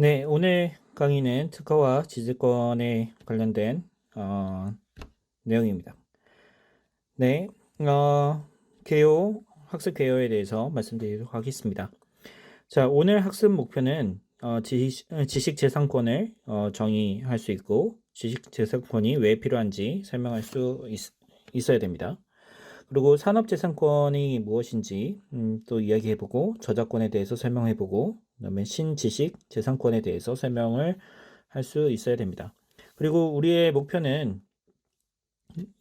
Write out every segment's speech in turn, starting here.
네, 오늘 강의는 특허와 지질권에 관련된 어, 내용입니다. 네, 어, 개요, 학습 개요에 대해서 말씀드리도록 하겠습니다. 자, 오늘 학습 목표는 지식재산권을 정의할 수 있고 지식재산권이 왜 필요한지 설명할 수 있어야 됩니다. 그리고 산업재산권이 무엇인지 또 이야기해보고 저작권에 대해서 설명해보고 그다음에 신지식재산권에 대해서 설명을 할 수 있어야 됩니다. 그리고 우리의 목표는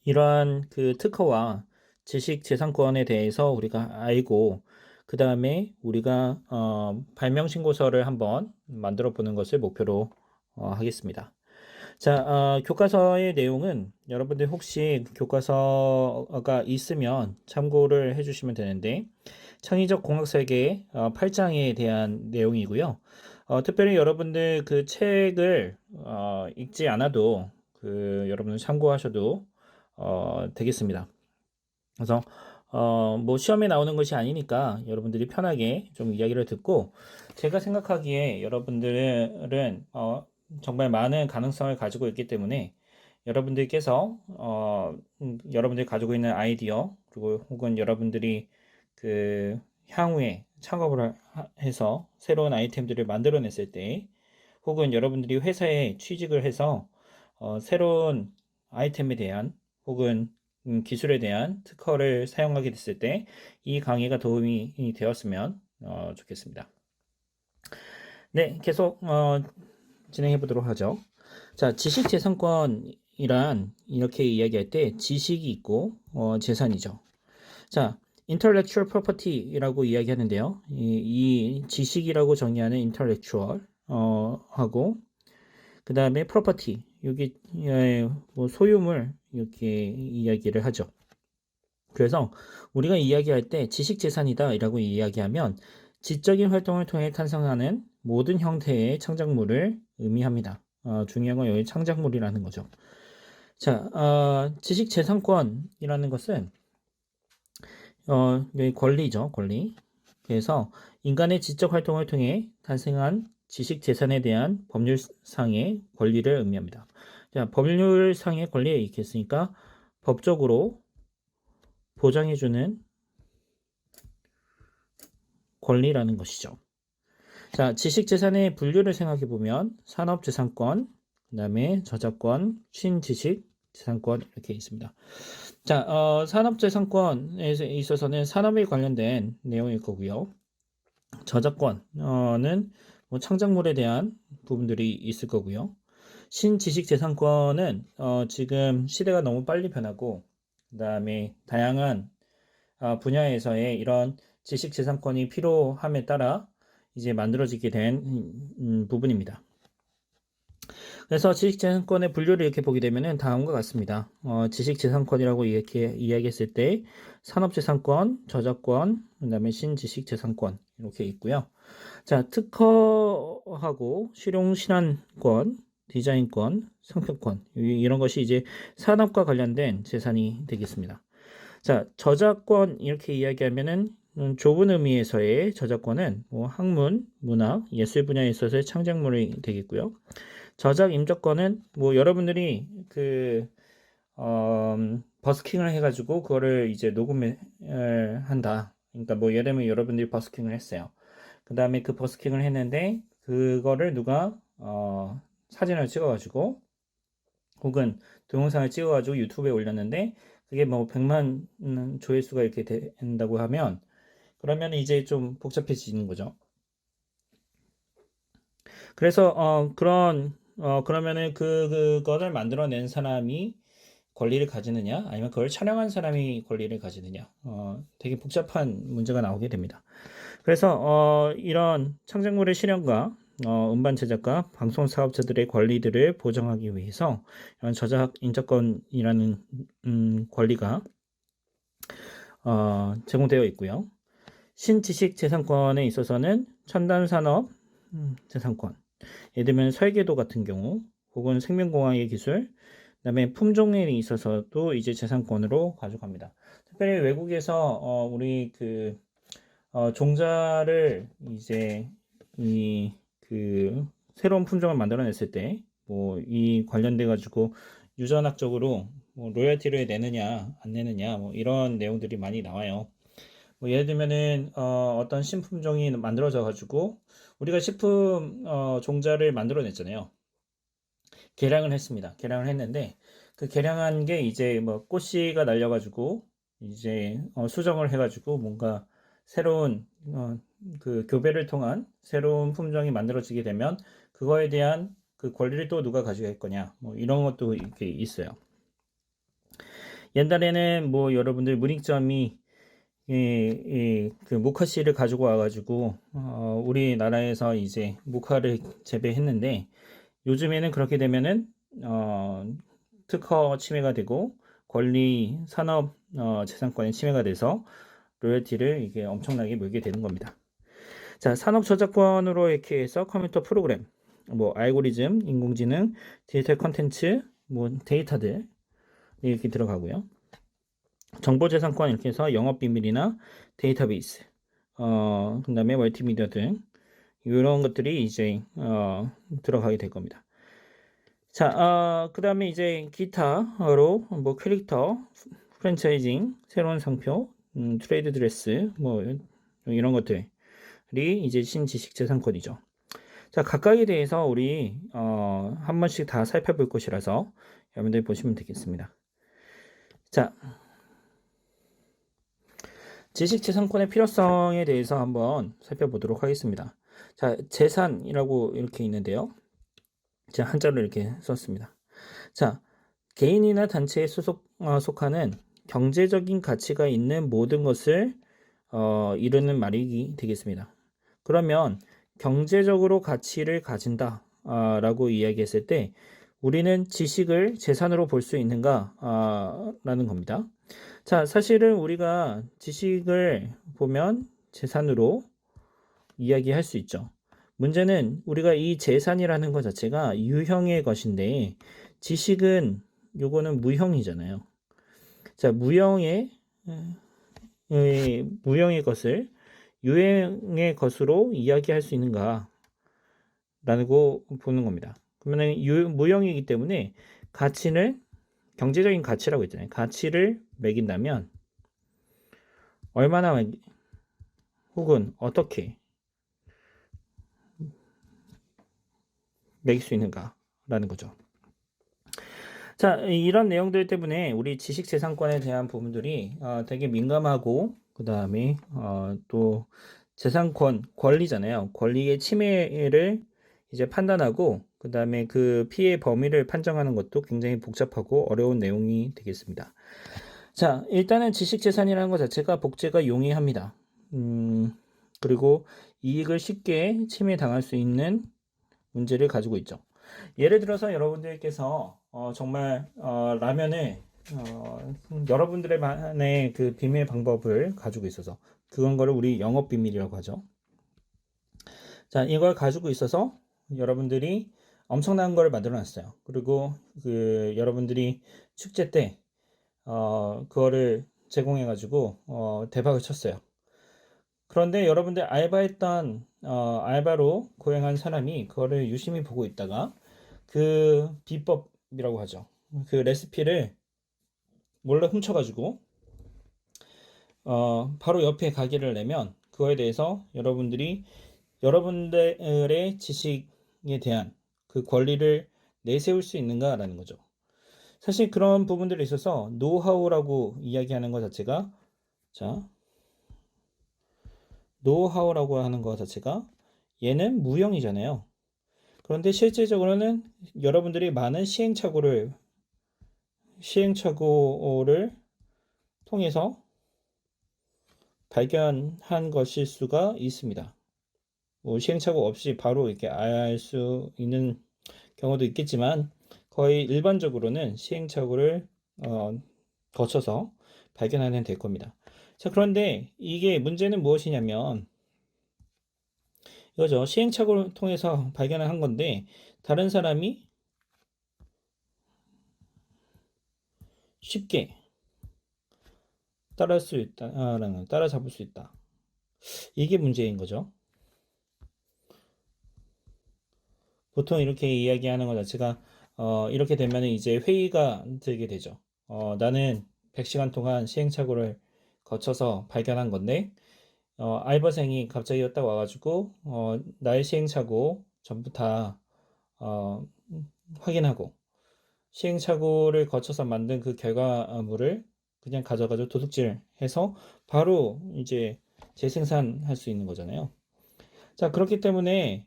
이러한 그 특허와 지식재산권에 대해서 우리가 알고 그 다음에 우리가 발명신고서를 한번 만들어 보는 것을 목표로 하겠습니다. 자, 교과서의 내용은 여러분들 혹시 교과서가 있으면 참고를 해주시면 되는데 창의적 공학설계 8장에 대한 내용이고요. 특별히 여러분들 그 책을 읽지 않아도 그 여러분들 참고하셔도 되겠습니다. 그래서 뭐 시험에 나오는 것이 아니니까 여러분들이 편하게 좀 이야기를 듣고 제가 생각하기에 여러분들은 정말 많은 가능성을 가지고 있기 때문에 여러분들께서 여러분들이 가지고 있는 아이디어 그리고 혹은 여러분들이 그 향후에 창업을 해서 새로운 아이템들을 만들어냈을 때 혹은 여러분들이 회사에 취직을 해서 새로운 아이템에 대한 혹은 기술에 대한 특허를 사용하게 됐을 때 이 강의가 도움이 되었으면 좋겠습니다. 네, 계속 진행해 보도록 하죠. 자, 지식재산권이란 이렇게 이야기할 때 지식이 있고 재산이죠. 자, intellectual property라고 이야기하는데요. 이 지식이라고 정의하는 intellectual 하고 그 다음에 property 여기 뭐 소유물 이렇게 이야기를 하죠. 그래서 우리가 이야기할 때 지식재산이다 라고 이야기하면 지적인 활동을 통해 탄생하는 모든 형태의 창작물을 의미합니다. 중요한 건 여기 창작물이라는 거죠. 자, 지식재산권이라는 것은 여기 권리죠, 권리. 그래서 인간의 지적 활동을 통해 탄생한 지식재산에 대한 법률상의 권리를 의미합니다. 자, 법률상의 권리에 있겠으니까 법적으로 보장해주는 권리라는 것이죠. 자, 지식재산의 분류를 생각해 보면 산업재산권, 그 다음에 저작권, 신지식재산권 이렇게 있습니다. 자, 산업재산권에 있어서는 산업에 관련된 내용일 거고요. 저작권은 뭐 창작물에 대한 부분들이 있을 거고요. 신지식재산권은 지금 시대가 너무 빨리 변하고 그 다음에 다양한 분야에서의 이런 지식재산권이 필요함에 따라 이제 만들어지게 된 부분입니다. 그래서 지식재산권의 분류를 이렇게 보게 되면 다음과 같습니다. 지식재산권이라고 이렇게 이야기했을 때 산업재산권, 저작권, 그 다음에 신지식재산권 이렇게 있고요. 자, 특허하고 실용신안권, 디자인권, 상표권 이런 것이 이제 산업과 관련된 재산이 되겠습니다. 자, 저작권 이렇게 이야기하면은 좁은 의미에서의 저작권은 뭐 학문, 문학, 예술 분야에 있어서의 창작물이 되겠고요. 저작 임적권은 뭐 여러분들이 그 버스킹을 해가지고 그거를 이제 녹음을 한다. 그러니까 뭐 예를 들면 여러분들이 버스킹을 했어요. 그 다음에 그 버스킹을 했는데 그거를 누가 사진을 찍어가지고 혹은 동영상을 찍어가지고 유튜브에 올렸는데 그게 뭐 100만 조회수가 이렇게 된다고 하면 그러면 이제 좀 복잡해지는 거죠. 그래서 그러면은 그거를 만들어낸 사람이 권리를 가지느냐 아니면 그걸 촬영한 사람이 권리를 가지느냐 되게 복잡한 문제가 나오게 됩니다. 그래서 이런 창작물의 실현과 음반 제작과 방송 사업자들의 권리들을 보장하기 위해서 이런 저작 인적권이라는 권리가 제공되어 있고요. 신지식 재산권에 있어서는 첨단 산업 재산권, 예를 들면 설계도 같은 경우, 혹은 생명공학의 기술, 그다음에 품종에 있어서도 이제 재산권으로 가져갑니다. 특별히 외국에서 우리 종자를 이제 이 그 새로운 품종을 만들어냈을 때 뭐 이 관련돼 가지고 유전학적으로 뭐 로열티를 내느냐 안 내느냐 뭐 이런 내용들이 많이 나와요. 뭐 예를 들면은 어떤 신품종이 만들어져 가지고 우리가 식품 종자를 만들어냈잖아요. 개량을 했습니다. 개량을 했는데 그 개량한 게 이제 뭐 꽃씨가 날려가지고 이제 수정을 해가지고 뭔가 새로운 그 교배를 통한 새로운 품종이 만들어지게 되면 그거에 대한 그 권리를 또 누가 가지고 있거냐 뭐 이런 것도 이렇게 있어요. 옛날에는 뭐 여러분들 문익점이 그 모카씨를 가지고 와가지고 우리나라에서 이제 모카를 재배했는데 요즘에는 그렇게 되면은 특허 침해가 되고 권리 산업 재산권의 침해가 돼서 로열티를 이게 엄청나게 물게 되는 겁니다. 자, 산업 저작권으로 이렇게 해서 컴퓨터 프로그램, 뭐 알고리즘, 인공지능, 디지털 컨텐츠, 뭐 데이터들 이렇게 들어가고요. 정보재산권 이렇게 해서 영업비밀이나 데이터베이스, 그다음에 멀티미디어 등 이런 것들이 이제 들어가게 될 겁니다. 자, 그 다음에 이제 기타로 뭐 캐릭터, 프랜차이징, 새로운 상표, 트레이드 드레스, 뭐 이런 것들이 이제 신지식재산권이죠. 자, 각각에 대해서 우리 한 번씩 다 살펴볼 것이라서 여러분들 보시면 되겠습니다. 자, 지식재산권의 필요성에 대해서 한번 살펴보도록 하겠습니다. 자, 재산이라고 이렇게 있는데요. 제가 한자로 이렇게 썼습니다. 자, 개인이나 단체에 속하는 경제적인 가치가 있는 모든 것을 이루는 말이 되겠습니다. 그러면 경제적으로 가치를 가진다 라고 이야기했을 때 우리는 지식을 재산으로 볼 수 있는가 라는 겁니다. 자, 사실은 우리가 지식을 보면 재산으로 이야기할 수 있죠. 문제는 우리가 이 재산이라는 것 자체가 유형의 것인데 지식은 요거는 무형이잖아요. 자, 무형의 것을 유형의 것으로 이야기할 수 있는가? 라고 보는 겁니다. 그러면 무형이기 때문에 가치를 경제적인 가치라고 했잖아요. 가치를 매긴다면 얼마나 혹은 어떻게 매길 수 있는가라는 거죠. 자, 이런 내용들 때문에 우리 지식재산권에 대한 부분들이 되게 민감하고 그 다음에 또 재산권 권리잖아요. 권리의 침해를 이제 판단하고 그 다음에 그 피해 범위를 판정하는 것도 굉장히 복잡하고 어려운 내용이 되겠습니다. 자, 일단은 지식재산이라는 것 자체가 복제가 용이합니다. 그리고 이익을 쉽게 침해당할 수 있는 문제를 가지고 있죠. 예를 들어서 여러분들께서 정말 라면을 여러분들만의 그 비밀 방법을 가지고 있어서 그건 거를 우리 영업 비밀이라고 하죠. 자, 이걸 가지고 있어서 여러분들이 엄청난 걸 만들어 놨어요. 그리고 그 여러분들이 축제 때 그거를 제공해 가지고 대박을 쳤어요. 그런데 여러분들 알바했던 알바로 고용한 사람이 그거를 유심히 보고 있다가 그 비법이라고 하죠. 그 레시피를 몰래 훔쳐가지고 바로 옆에 가게를 내면 그거에 대해서 여러분들의 지식에 대한 그 권리를 내세울 수 있는가라는 거죠. 사실 그런 부분들에 있어서 노하우라고 이야기하는 것 자체가 자 노하우라고 하는 것 자체가 얘는 무형이잖아요. 그런데 실질적으로는 여러분들이 많은 시행착오를 통해서 발견한 것일 수가 있습니다. 뭐 시행착오 없이 바로 이렇게 알 수 있는 경우도 있겠지만 거의 일반적으로는 시행착오를 거쳐서 발견하면 될 겁니다. 자, 그런데 이게 문제는 무엇이냐면 이거죠. 시행착오를 통해서 발견한 건데 다른 사람이 쉽게 따라잡을 수 있다. 이게 문제인 거죠. 보통 이렇게 이야기하는 것 자체가 이렇게 되면 이제 회의가 들게 되죠. 나는 100시간 동안 시행착오를 거쳐서 발견한 건데 알바생이 갑자기 딱 와가지고 나의 시행착오 전부 다 어, 확인하고 시행착오를 거쳐서 만든 그 결과물을 그냥 가져가지고 도둑질해서 바로 이제 재생산할 수 있는 거잖아요. 자, 그렇기 때문에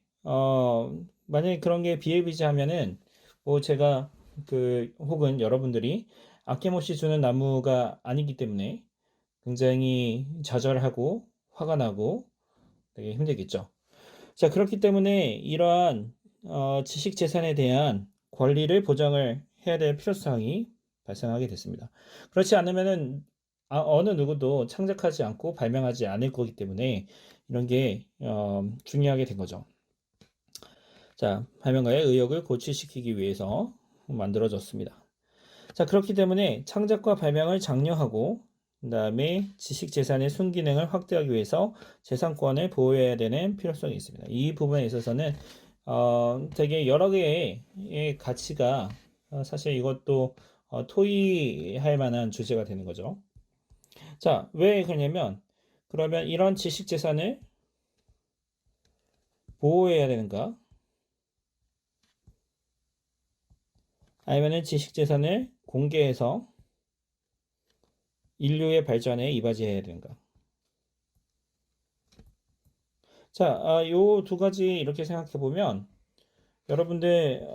만약에 그런 게 비일비재하면은 뭐 제가 혹은 여러분들이 아낌없이 주는 나무가 아니기 때문에 굉장히 좌절하고 화가 나고 되게 힘들겠죠. 자, 그렇기 때문에 이러한 지식 재산에 대한 권리를 보장을 해야 될 필요성이 발생하게 됐습니다. 그렇지 않으면은 어느 누구도 창작하지 않고 발명하지 않을 거기 때문에 이런 게 중요하게 된 거죠. 자, 발명가의 의욕을 고취시키기 위해서 만들어졌습니다. 자, 그렇기 때문에 창작과 발명을 장려하고 그다음에 지식 재산의 순기능을 확대하기 위해서 재산권을 보호해야 되는 필요성이 있습니다. 이 부분에 있어서는 되게 여러 개의 가치가 사실 이것도 토의할 만한 주제가 되는 거죠. 자, 왜 그러냐면 그러면 이런 지식 재산을 보호해야 되는가? 아니면은 지식 재산을 공개해서 인류의 발전에 이바지해야 되는가? 자, 요 두 가지 이렇게 생각해 보면 여러분들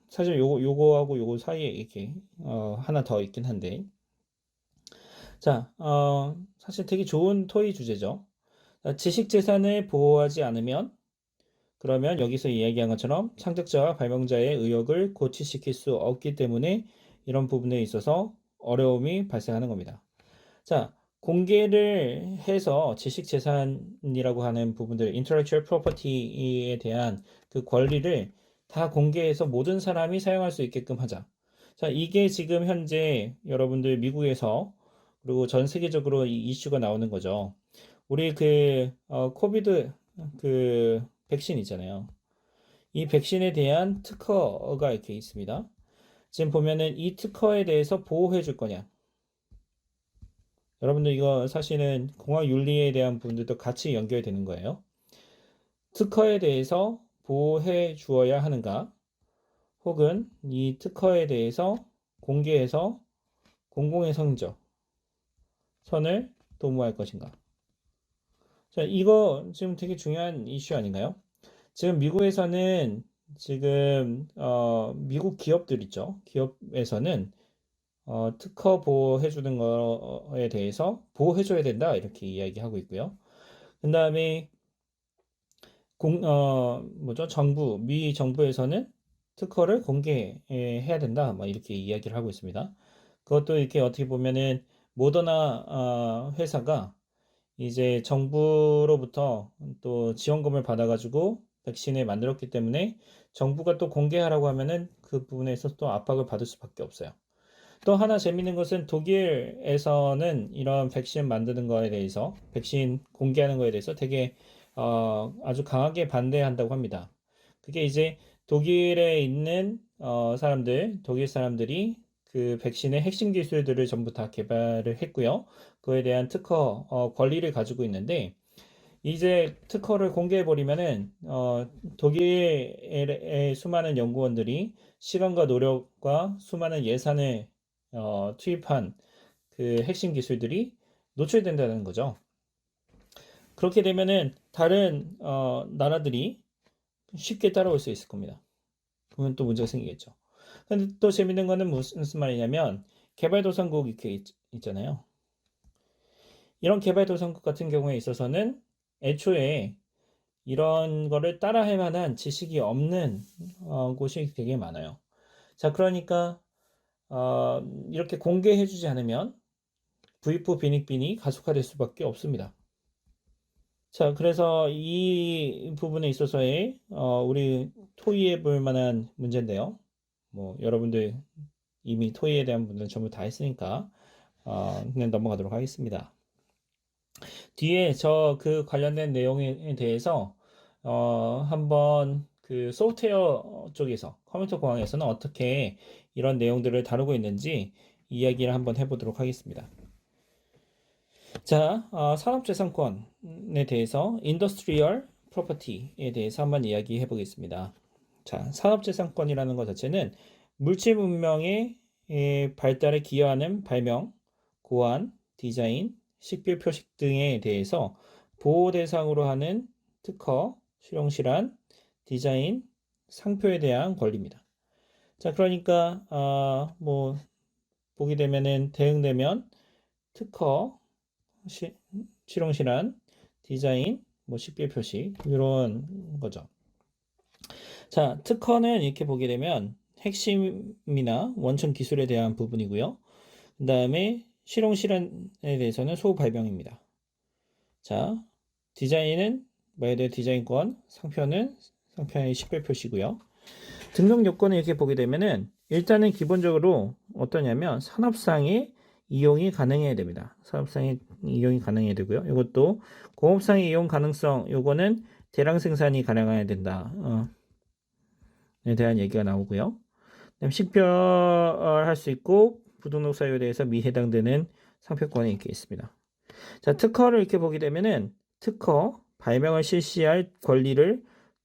사실 요거하고 요거 사이에 이렇게 하나 더 있긴 한데 자, 사실 되게 좋은 토의 주제죠. 자, 지식 재산을 보호하지 않으면 그러면 여기서 이야기한 것처럼 창작자와 발명자의 의욕을 고취시킬 수 없기 때문에 이런 부분에 있어서 어려움이 발생하는 겁니다. 자, 공개를 해서 지식 재산이라고 하는 부분들, intellectual property에 대한 그 권리를 다 공개해서 모든 사람이 사용할 수 있게끔 하자. 자, 이게 지금 현재 여러분들 미국에서 그리고 전 세계적으로 이 이슈가 나오는 거죠. 우리 코비드 백신 있잖아요. 이 백신에 대한 특허가 이렇게 있습니다. 지금 보면은 이 특허에 대해서 보호해 줄 거냐? 여러분들 이거 사실은 공학 윤리에 대한 부분들도 같이 연결되는 거예요. 특허에 대해서 보호해 주어야 하는가? 혹은 이 특허에 대해서 공개해서 공공의 성적, 선을 도모할 것인가? 자, 이거 지금 되게 중요한 이슈 아닌가요? 지금 미국에서는 지금 미국 기업들 있죠. 기업에서는 특허 보호해주는 거에 대해서 보호해줘야 된다 이렇게 이야기하고 있고요. 그 다음에 미 정부에서는 특허를 공개해야 된다 뭐 이렇게 이야기를 하고 있습니다. 그것도 이렇게 어떻게 보면은 모더나 회사가 이제 정부로부터 또 지원금을 받아가지고 백신을 만들었기 때문에 정부가 또 공개하라고 하면은 그 부분에 있어서 또 압박을 받을 수밖에 없어요. 또 하나 재밌는 것은 독일에서는 이런 백신 만드는 거에 대해서, 백신 공개하는 거에 대해서 되게 아주 강하게 반대한다고 합니다. 그게 이제 독일에 있는 독일 사람들이 그 백신의 핵심 기술들을 전부 다 개발을 했고요. 그에 대한 특허 권리를 가지고 있는데 이제 특허를 공개해버리면은 독일의 수많은 연구원들이 시간과 노력과 수많은 예산을 투입한 그 핵심 기술들이 노출된다는 거죠. 그렇게 되면은 다른 나라들이 쉽게 따라올 수 있을 겁니다. 그러면 또 문제가 생기겠죠. 근데 또 재밌는 거는 무슨 말이냐면 개발도상국 이렇게 있잖아요. 이런 개발도상국 같은 경우에 있어서는 애초에 이런 거를 따라할 만한 지식이 없는 곳이 되게 많아요. 자, 그러니까 이렇게 공개해주지 않으면 부익부 빈익빈이 가속화될 수밖에 없습니다. 자, 그래서 이 부분에 있어서의 우리 토의해 볼 만한 문제인데요. 뭐 여러분들 이미 토의에 대한 부분은 전부 다 했으니까 그냥 넘어가도록 하겠습니다. 뒤에 저 그 관련된 내용에 대해서 한번 그 소프트웨어 쪽에서 컴퓨터 공학에서는 어떻게 이런 내용들을 다루고 있는지 이야기를 한번 해보도록 하겠습니다. 자, 산업재산권에 대해서 인더스트리얼 프로퍼티에 대해서 한번 이야기해 보겠습니다. 자, 산업재산권이라는 것 자체는 물질 문명의 발달에 기여하는 발명, 고안, 디자인, 식별 표식 등에 대해서 보호 대상으로 하는 특허, 실용실한, 디자인, 상표에 대한 권리입니다. 자, 그러니까 뭐 보게 되면은 대응되면 특허, 실용실한, 디자인, 뭐 식별 표시 이런 거죠. 자, 특허는 이렇게 보게 되면 핵심이나 원천 기술에 대한 부분이고요. 그 다음에 실용실현에 대해서는 소발명입니다. 자, 디자인은 말 그대로 디자인권, 상표는 상표의 식별 표시고요. 등록 요건을 이렇게 보게 되면은 일단은 기본적으로 어떠냐면 산업상의 이용이 가능해야 됩니다. 산업상의 이용이 가능해야 되고요. 이것도 공업상의 이용 가능성, 요거는 대량 생산이 가능해야 된다. 에 대한 얘기가 나오고요. 식별할 수 있고 부등록 사유에 대해서 미해당되는 상표권이 이렇게 있습니다. 자, 특허를 이렇게 보게 되면은 특허, 발명을 실시할 권리를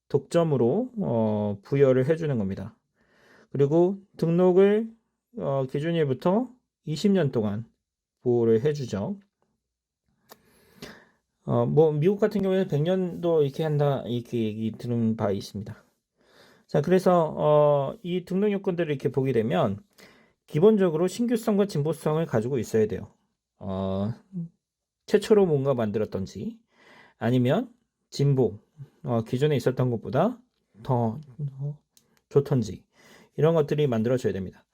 독점으로 부여를 해주는 겁니다. 그리고 등록을 기준일부터 20년 동안 보호를 해주죠. 뭐 미국 같은 경우에는 100년도 이렇게 한다 이렇게 얘기 들은 바 있습니다. 자, 그래서 이 등록 요건들을 이렇게 보게 되면 기본적으로 신규성과 진보성을 가지고 있어야 돼요. 최초로 뭔가 만들었던지 아니면 진보, 기존에 있었던 것보다 더 좋던지 이런 것들이 만들어져야 됩니다.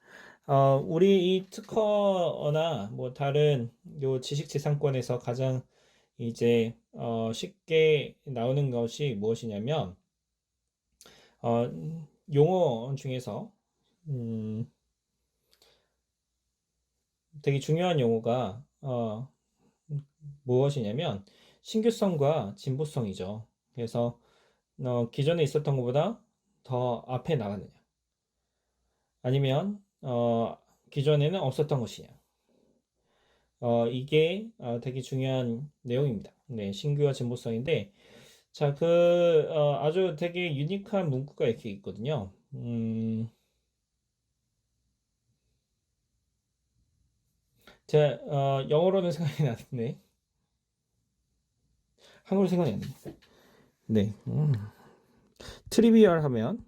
우리 이 특허나 뭐 다른 요 지식재산권에서 가장 이제 쉽게 나오는 것이 무엇이냐면 용어 중에서 되게 중요한 용어가 무엇이냐면 신규성과 진보성이죠. 그래서 기존에 있었던 것보다 더 앞에 나가느냐 아니면 기존에는 없었던 것이냐 이게 되게 중요한 내용입니다. 네, 신규와 진보성인데 자, 아주 되게 유니크한 문구가 이렇게 있거든요. 제가 영어로는 생각이 나는데 한국어로 생각이 안 나요. 네, 트리비얼 하면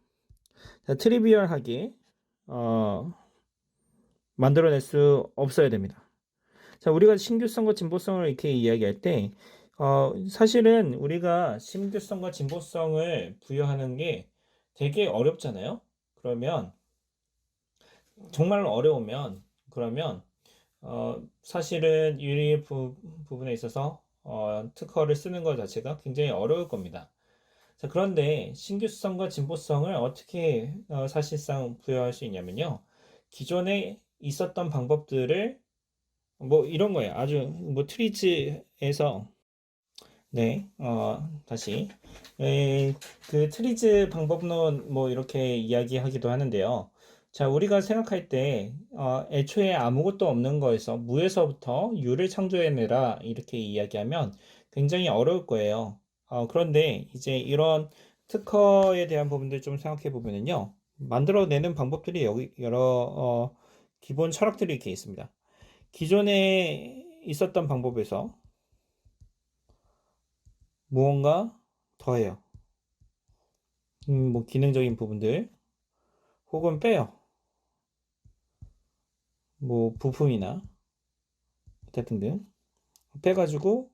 자, 트리비얼하게 만들어낼 수 없어야 됩니다. 자, 우리가 신규성과 진보성을 이렇게 이야기할 때 사실은 우리가 신규성과 진보성을 부여하는 게 되게 어렵잖아요. 그러면 정말 어려우면 그러면 사실은 부분에 있어서 특허를 쓰는 것 자체가 굉장히 어려울 겁니다. 자, 그런데 신규성과 진보성을 어떻게 사실상 부여할 수 있냐면요. 기존에 있었던 방법들을 뭐 이런 거예요. 아주 뭐 트리즈에서 네, 다시 그 트리즈 방법론 뭐 이렇게 이야기하기도 하는데요. 자, 우리가 생각할 때 애초에 아무것도 없는 거에서 무에서부터 유를 창조해내라 이렇게 이야기하면 굉장히 어려울 거예요. 그런데 이제 이런 특허에 대한 부분들 좀 생각해 보면은요, 만들어내는 방법들이 여기 여러 기본 철학들이 이렇게 있습니다. 기존에 있었던 방법에서 무언가 더해요. 뭐 기능적인 부분들 혹은 빼요. 뭐 부품이나 등등 빼가지고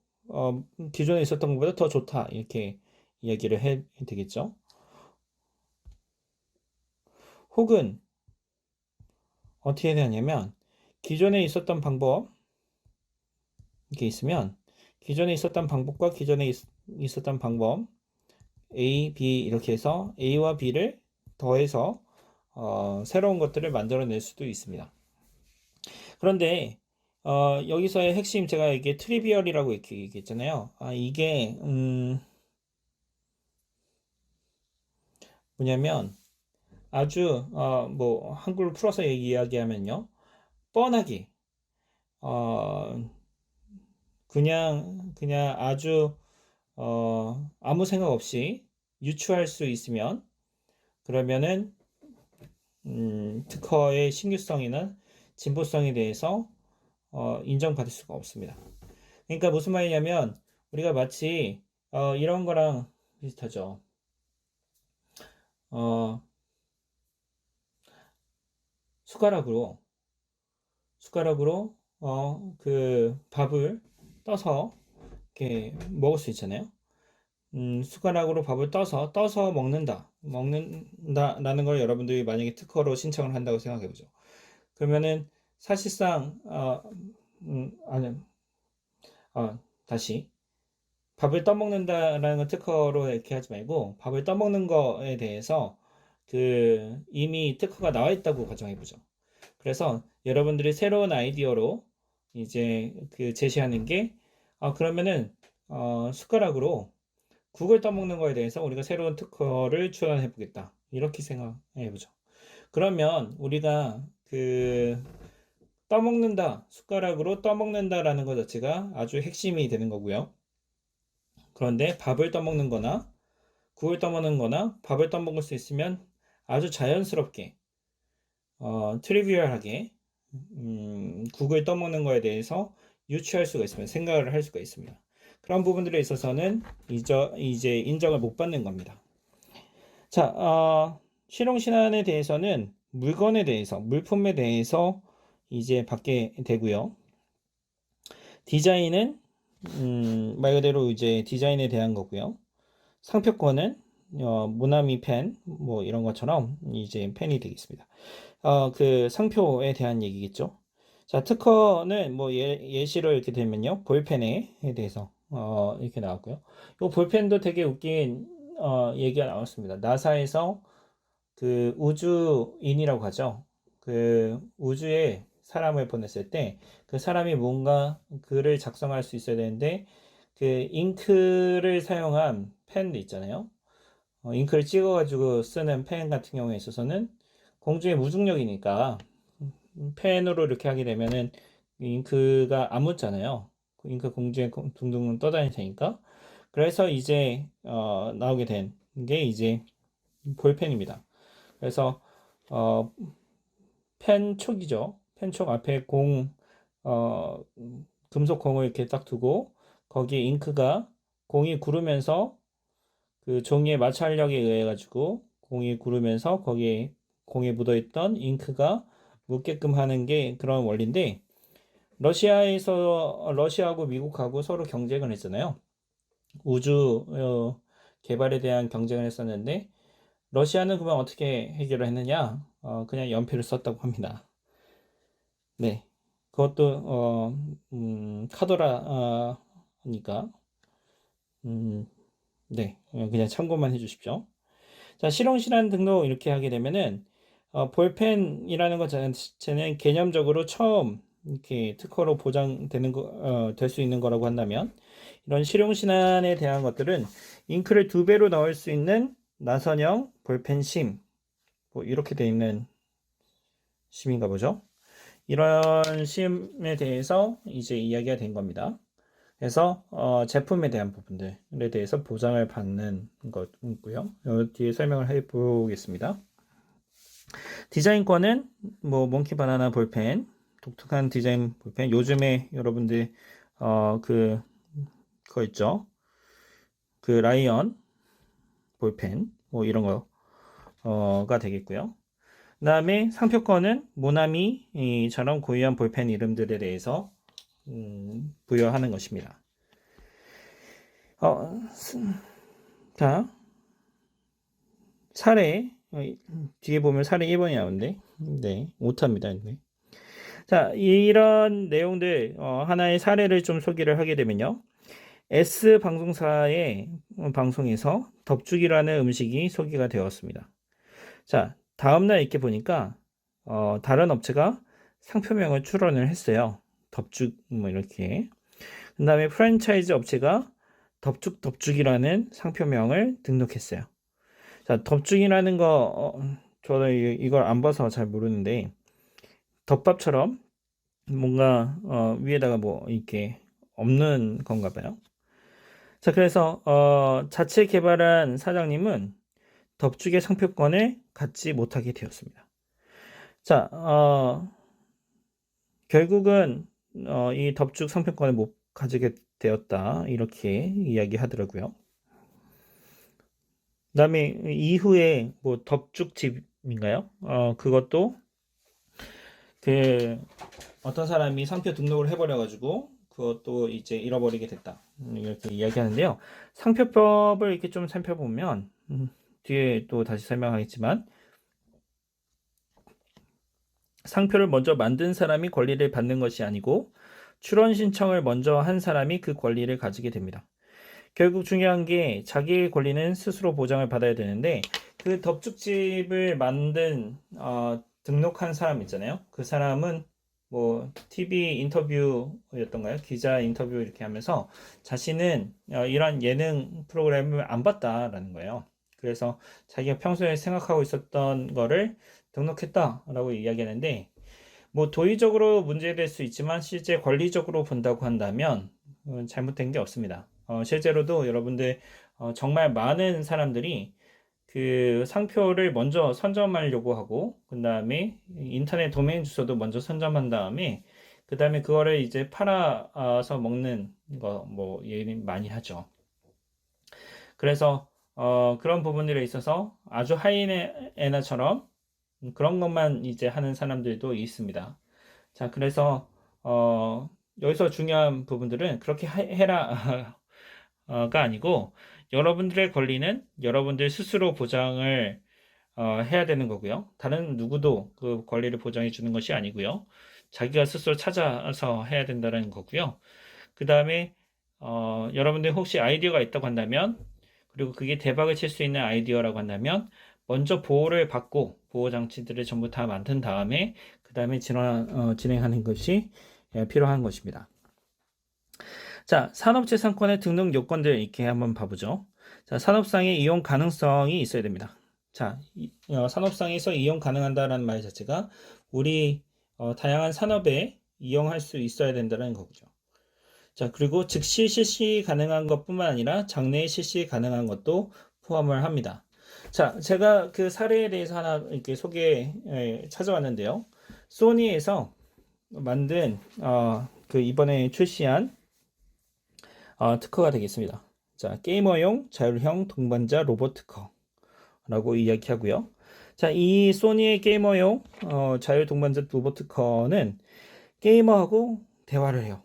기존에 있었던 것보다 더 좋다 이렇게 이야기를 해 되겠죠. 혹은 어떻게 되냐면 기존에 있었던 방법 이렇게 있으면 기존에 있었던 방법과 기존에 있었던 방법 A, B 이렇게 해서 A와 B를 더해서 새로운 것들을 만들어낼 수도 있습니다. 그런데 여기서의 핵심 제가 이게 트리비얼이라고 이렇게 얘기했잖아요. 이게 뭐냐면 아주 뭐 한글로 풀어서 이야기하면요. 뻔하게 어, 그냥 아주 아무 생각 없이 유추할 수 있으면 그러면은 특허의 신규성이나 진보성에 대해서 인정받을 수가 없습니다. 그러니까 무슨 말이냐면 우리가 마치 이런 거랑 비슷하죠. 어, 숟가락으로 그 밥을 떠서 이렇게 먹을 수 있잖아요. 숟가락으로 밥을 떠서 먹는다라는 걸 여러분들이 만약에 특허로 신청을 한다고 생각해 보죠. 그러면은 사실상 아니 다시 밥을 떠먹는다라는 걸 특허로 이렇게 하지 말고 밥을 떠먹는 거에 대해서 그 이미 특허가 나와 있다고 가정해 보죠. 그래서 여러분들이 새로운 아이디어로 이제 그 제시하는 게 그러면은 숟가락으로 국을 떠먹는 거에 대해서 우리가 새로운 특허를 출원해 보겠다. 이렇게 생각해 보죠. 그러면 우리가 그 숟가락으로 떠먹는다라는 것 자체가 아주 핵심이 되는 거고요. 그런데 밥을 떠먹는 거나 국을 떠먹는 거나 밥을 떠먹을 수 있으면 아주 자연스럽게 트리비얼하게 국을 떠먹는 거에 대해서 유추할 수가 있습니다. 생각을 할 수가 있습니다. 그런 부분들에 있어서는 이제 인정을 못 받는 겁니다. 자, 실용신안에 대해서는 물건에 대해서, 물품에 대해서 이제 받게 되고요. 디자인은 말 그대로 이제 디자인에 대한 거고요. 상표권은 모나미 펜, 뭐 이런 것처럼 이제 펜이 되겠습니다. 그 상표에 대한 얘기겠죠. 자, 특허는 뭐 예시로 이렇게 되면요. 볼펜에 대해서 이렇게 나왔고요. 이 볼펜도 되게 웃긴 얘기가 나왔습니다. 나사에서 그 우주인이라고 하죠. 그 우주에 사람을 보냈을 때 그 사람이 뭔가 글을 작성할 수 있어야 되는데 그 잉크를 사용한 펜도 있잖아요. 잉크를 찍어가지고 쓰는 펜 같은 경우에 있어서는 공중에 무중력이니까 펜으로 이렇게 하게 되면은 잉크가 안 묻잖아요. 잉크 공중에 둥둥 떠다닐 테니까. 그래서 이제 나오게 된 게 이제 볼펜입니다. 그래서 어, 펜촉이죠. 펜촉 앞에 어, 금속 공을 이렇게 딱 두고 거기에 잉크가 공이 구르면서 그 종이의 마찰력에 의해 가지고 공이 구르면서 거기에 공에 묻어있던 잉크가 묻게끔 하는 게 그런 원리인데 러시아하고 미국하고 서로 경쟁을 했잖아요. 우주 개발에 대한 경쟁을 했었는데 러시아는 그러면 어떻게 해결을 했느냐? 그냥 연필을 썼다고 합니다. 네, 그것도 카더라니까 네, 그냥 참고만 해주십시오. 자, 실용실한 등록 이렇게 하게 되면은 볼펜이라는 것 자체는 개념적으로 처음 이렇게 특허로 보장되는 될 수 있는 거라고 한다면 이런 실용신안에 대한 것들은 잉크를 2배로 넣을 수 있는 나선형 볼펜 심, 뭐 이렇게 되어 있는 심인가 보죠. 이런 심에 대해서 이제 이야기가 된 겁니다. 그래서 제품에 대한 부분들에 대해서 보장을 받는 것이고요. 뒤에 설명을 해보겠습니다. 디자인권은 뭐 몽키 바나나 볼펜, 독특한 디자인 볼펜. 요즘에 여러분들 그거 있죠. 그 라이언 볼펜 뭐 이런 거가 되겠고요. 그다음에 상표권은 모나미처럼 고유한 볼펜 이름들에 대해서 부여하는 것입니다. 자, 사례 뒤에 보면 사례 1번이 나오는데 네, 오타입니다. 네. 자, 이런 내용들 하나의 사례를 좀 소개를 하게 되면요. S 방송사의 방송에서 덮죽이라는 음식이 소개가 되었습니다. 자, 다음날 이렇게 보니까 다른 업체가 상표명을 출원을 했어요. 덮죽 뭐 이렇게. 그 다음에 프랜차이즈 업체가 덮죽이라는 상표명을 등록했어요. 자, 덮죽이라는 거, 저는 이걸 안 봐서 잘 모르는데, 덮밥처럼 뭔가, 위에다가 뭐, 이렇게 없는 건가 봐요. 자, 그래서, 자체 개발한 사장님은 덮죽의 상표권을 갖지 못하게 되었습니다. 자, 결국은, 이 덮죽 상표권을 못 가지게 되었다. 이렇게 이야기하더라고요. 그다음에 이후에 뭐 덮죽집인가요? 그것도 그 어떤 사람이 상표 등록을 해버려가지고 그것도 이제 잃어버리게 됐다. 이렇게 이야기하는데요. 상표법을 이렇게 좀 살펴보면 뒤에 또 다시 설명하겠지만 상표를 먼저 만든 사람이 권리를 받는 것이 아니고 출원 신청을 먼저 한 사람이 그 권리를 가지게 됩니다. 결국 중요한 게 자기의 권리는 스스로 보장을 받아야 되는데 그 덮죽집을 만든 등록한 사람 있잖아요. 그 사람은 뭐 TV 인터뷰였던가요? 기자 인터뷰 이렇게 하면서 자신은 이런 예능 프로그램을 안 봤다라는 거예요. 그래서 자기가 평소에 생각하고 있었던 거를 등록했다라고 이야기하는데 뭐 도의적으로 문제될 수 있지만 실제 권리적으로 본다고 한다면 잘못된 게 없습니다. 실제로도 여러분들 정말 많은 사람들이 그 상표를 먼저 선점하려고 하고 그 다음에 인터넷 도메인 주소도 먼저 선점한 다음에 그 다음에 그거를 이제 팔아서 먹는 거 뭐 많이 하죠. 그래서 그런 부분들에 있어서 아주 하이에나처럼 그런 것만 이제 하는 사람들도 있습니다. 자, 그래서 여기서 중요한 부분들은 그렇게 해라 가 아니고 여러분들의 권리는 여러분들 스스로 보장을 해야 되는 거고요. 다른 누구도 그 권리를 보장해 주는 것이 아니고요. 자기가 스스로 찾아서 해야 된다는 거고요. 그 다음에 여러분들 혹시 아이디어가 있다고 한다면 그리고 그게 대박을 칠 수 있는 아이디어라고 한다면 먼저 보호를 받고 보호 장치들을 전부 다 만든 다음에 그 다음에 진행하는 것이 필요한 것입니다. 자, 산업재산권의 등록 요건들 이렇게 한번 봐보죠. 자, 산업상의 이용 가능성이 있어야 됩니다. 자, 산업상에서 이용 가능한다라는 말 자체가 우리 다양한 산업에 이용할 수 있어야 된다는 거죠. 자, 그리고 즉시 실시 가능한 것뿐만 아니라 장래에 실시 가능한 것도 포함을 합니다. 자, 제가 그 사례에 대해서 하나 이렇게 찾아왔는데요. 소니에서 만든 그 이번에 출시한 특허가 되겠습니다. 자, 게이머용 자율형 동반자 로봇 특허라고 이야기하고요. 자, 이 소니의 게이머용 자율 동반자 로봇 특허는 게이머하고 대화를 해요.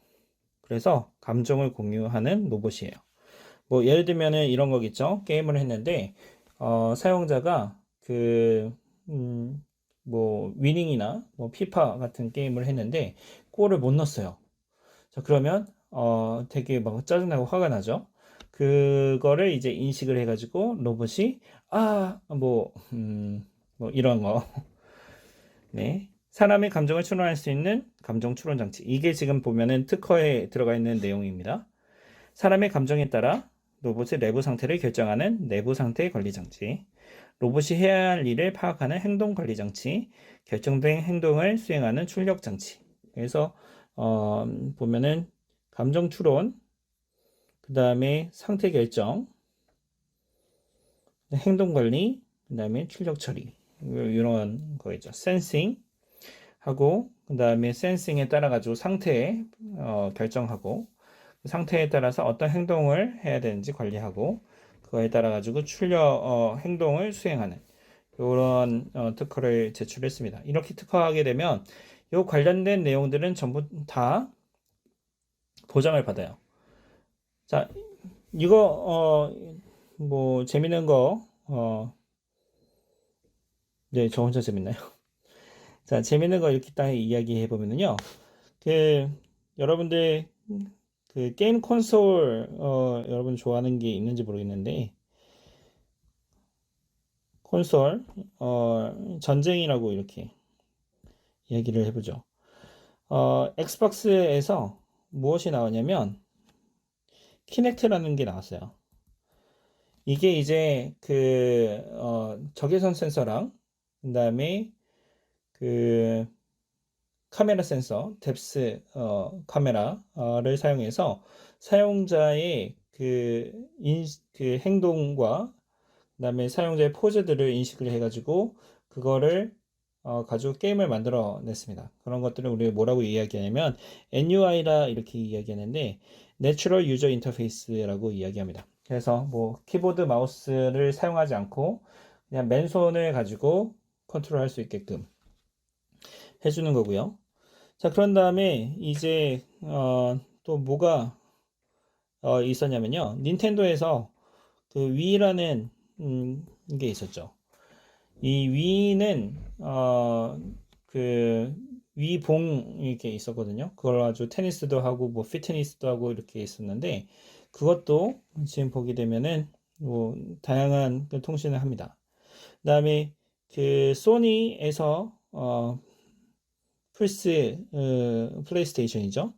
그래서 감정을 공유하는 로봇이에요. 뭐 예를 들면은 이런 거겠죠. 게임을 했는데 사용자가 뭐 위닝이나 뭐 피파 같은 게임을 했는데 골을 못 넣었어요. 자, 그러면 되게 막 짜증나고 화가 나죠. 그거를 이제 인식을 해가지고 로봇이 뭐 이런 거 네. 사람의 감정을 추론할 수 있는 감정 추론 장치. 이게 지금 보면은 특허에 들어가 있는 내용입니다. 사람의 감정에 따라 로봇의 내부 상태를 결정하는 내부 상태 관리 장치. 로봇이 해야 할 일을 파악하는 행동 관리 장치. 결정된 행동을 수행하는 출력 장치. 그래서 보면은 감정 추론, 그 다음에 상태 결정, 행동 관리, 그 다음에 출력 처리. 이런 거겠죠. 센싱 하고 그 다음에 센싱에 따라 가지고 상태 결정하고 그 상태에 따라서 어떤 행동을 해야 되는지 관리하고 그거에 따라 가지고 행동을 수행하는 이런 특허를 제출했습니다. 이렇게 특허하게 되면 이 관련된 내용들은 전부 다 보장을 받아요. 자, 이거 뭐 재밌는 거 네, 저 혼자 재밌나요? 자, 재밌는 거 이렇게 딱 이야기해 보면은요. 여러분들 그 게임 콘솔 여러분 좋아하는 게 있는지 모르겠는데 콘솔 전쟁이라고 이렇게 얘기를 해보죠. 엑스박스에서 무엇이 나오냐면 키넥트라는 게 나왔어요. 이게 이제 적외선 센서랑 그다음에 그 카메라 센서, 뎁스 카메라를 사용해서 사용자의 그 행동과 그다음에 사용자의 포즈들을 인식을 해가지고 그거를 가지고 게임을 만들어냈습니다. 그런 것들을 우리 뭐라고 이야기하냐면 NUI라 이렇게 이야기하는데 Natural User Interface라고 이야기합니다. 그래서 뭐 키보드 마우스를 사용하지 않고 그냥 맨손을 가지고 컨트롤할 수 있게끔 해주는 거고요. 자, 그런 다음에 이제 또 뭐가 있었냐면요. 닌텐도에서 그 위라는 게 있었죠. 이 위는 그 위봉 이렇게 있었거든요. 그걸 아주 테니스도 하고 뭐 피트니스도 하고 이렇게 있었는데 그것도 지금 보게 되면은 뭐 다양한 그 통신을 합니다. 그다음에 그 소니에서 플레이스테이션이죠.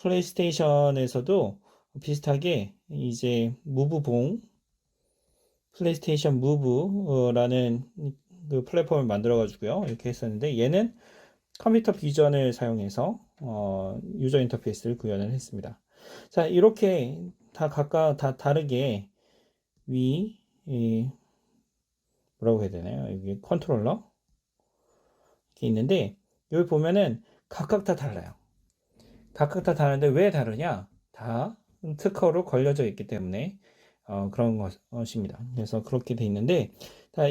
플레이스테이션에서도 비슷하게 이제 무브봉 플레이스테이션 무브라는 그 플랫폼을 만들어 가지고요. 이렇게 했었는데 얘는 컴퓨터 비전을 사용해서 유저 인터페이스를 구현을 했습니다. 자, 이렇게 다 각각 다 다르게 뭐라고 해야 되나요? 여기 컨트롤러 이렇게 있는데 여기 보면은 각각 다 달라요. 각각 다 다른데 왜 다르냐? 다 특허로 걸려져 있기 때문에 그런 것입니다. 그래서 그렇게 돼 있는데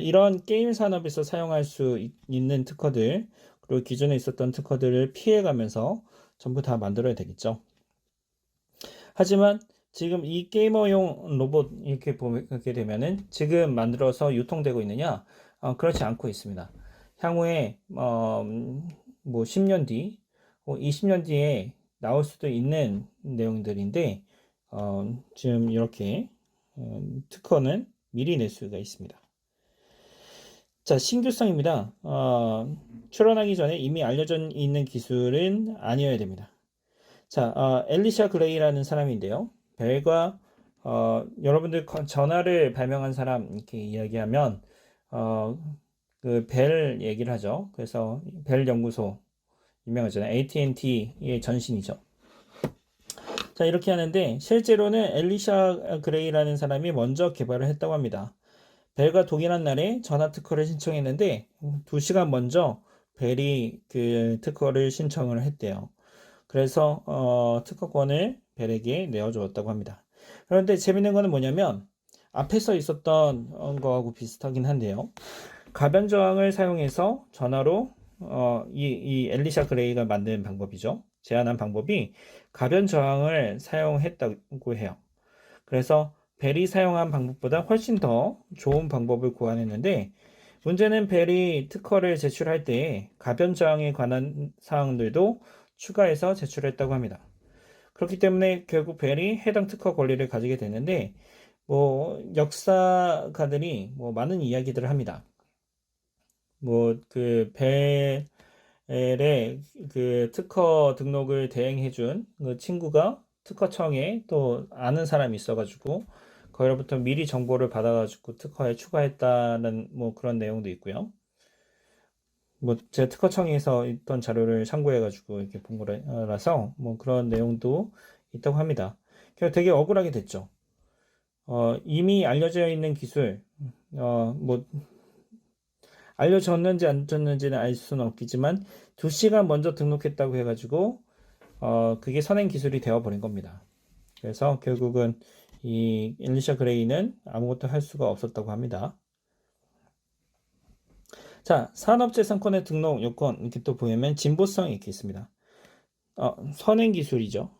이런 게임 산업에서 사용할 수 있는 특허들 그리고 기존에 있었던 특허들을 피해가면서 전부 다 만들어야 되겠죠. 하지만 지금 이 게이머용 로봇 이렇게 보게 되면은 지금 만들어서 유통되고 있느냐? 그렇지 않고 있습니다. 향후에 뭐 10년 뒤, 20년 뒤에 나올 수도 있는 내용들인데 지금 이렇게 특허는 미리 낼 수가 있습니다. 자, 신규성입니다. 출원하기 전에 이미 알려져 있는 기술은 아니어야 됩니다. 자, 엘리샤 그레이라는 사람인데요. 벨과 여러분들 전화를 발명한 사람 이렇게 이야기하면 그 벨 얘기를 하죠. 그래서 벨 연구소 유명하잖아요. AT&T의 전신이죠. 자, 이렇게 하는데 실제로는 엘리샤 그레이라는 사람이 먼저 개발을 했다고 합니다. 벨과 동일한 날에 전화 특허를 신청했는데 2시간 먼저 벨이 그 특허를 신청을 했대요. 그래서 특허권을 벨에게 내어주었다고 합니다. 그런데 재밌는 거는 뭐냐면 앞에서 있었던 거하고 비슷하긴 한데요. 가변 저항을 사용해서 전화로 이 엘리샤 그레이가 만든 방법이죠. 제안한 방법이 가변 저항을 사용했다고 해요. 그래서 벨이 사용한 방법보다 훨씬 더 좋은 방법을 고안했는데 문제는 벨이 특허를 제출할 때 가변 저항에 관한 사항들도 추가해서 제출했다고 합니다. 그렇기 때문에 결국 벨이 해당 특허 권리를 가지게 되는데 뭐 역사가들이 뭐 많은 이야기들을 합니다. 뭐 그 벨의 그 특허 등록을 대행해준 그 친구가 특허청에 또 아는 사람이 있어가지고 거기로부터 미리 정보를 받아가지고 특허에 추가했다는 뭐 그런 내용도 있고요. 뭐 제 특허청에서 있던 자료를 참고해가지고 이렇게 본 거라서 뭐 그런 내용도 있다고 합니다. 그래서 되게 억울하게 됐죠. 이미 알려져 있는 기술, 뭐 알려졌는지 안 졌는지는 알 수는 없겠지만 2시간 먼저 등록했다고 해가지고 그게 선행 기술이 되어버린 겁니다. 그래서 결국은 이 엘리샤 그레이는 아무것도 할 수가 없었다고 합니다. 자, 산업재산권의 등록 요건 이렇게 또 보면 진보성이 이렇게 있습니다. 선행 기술이죠.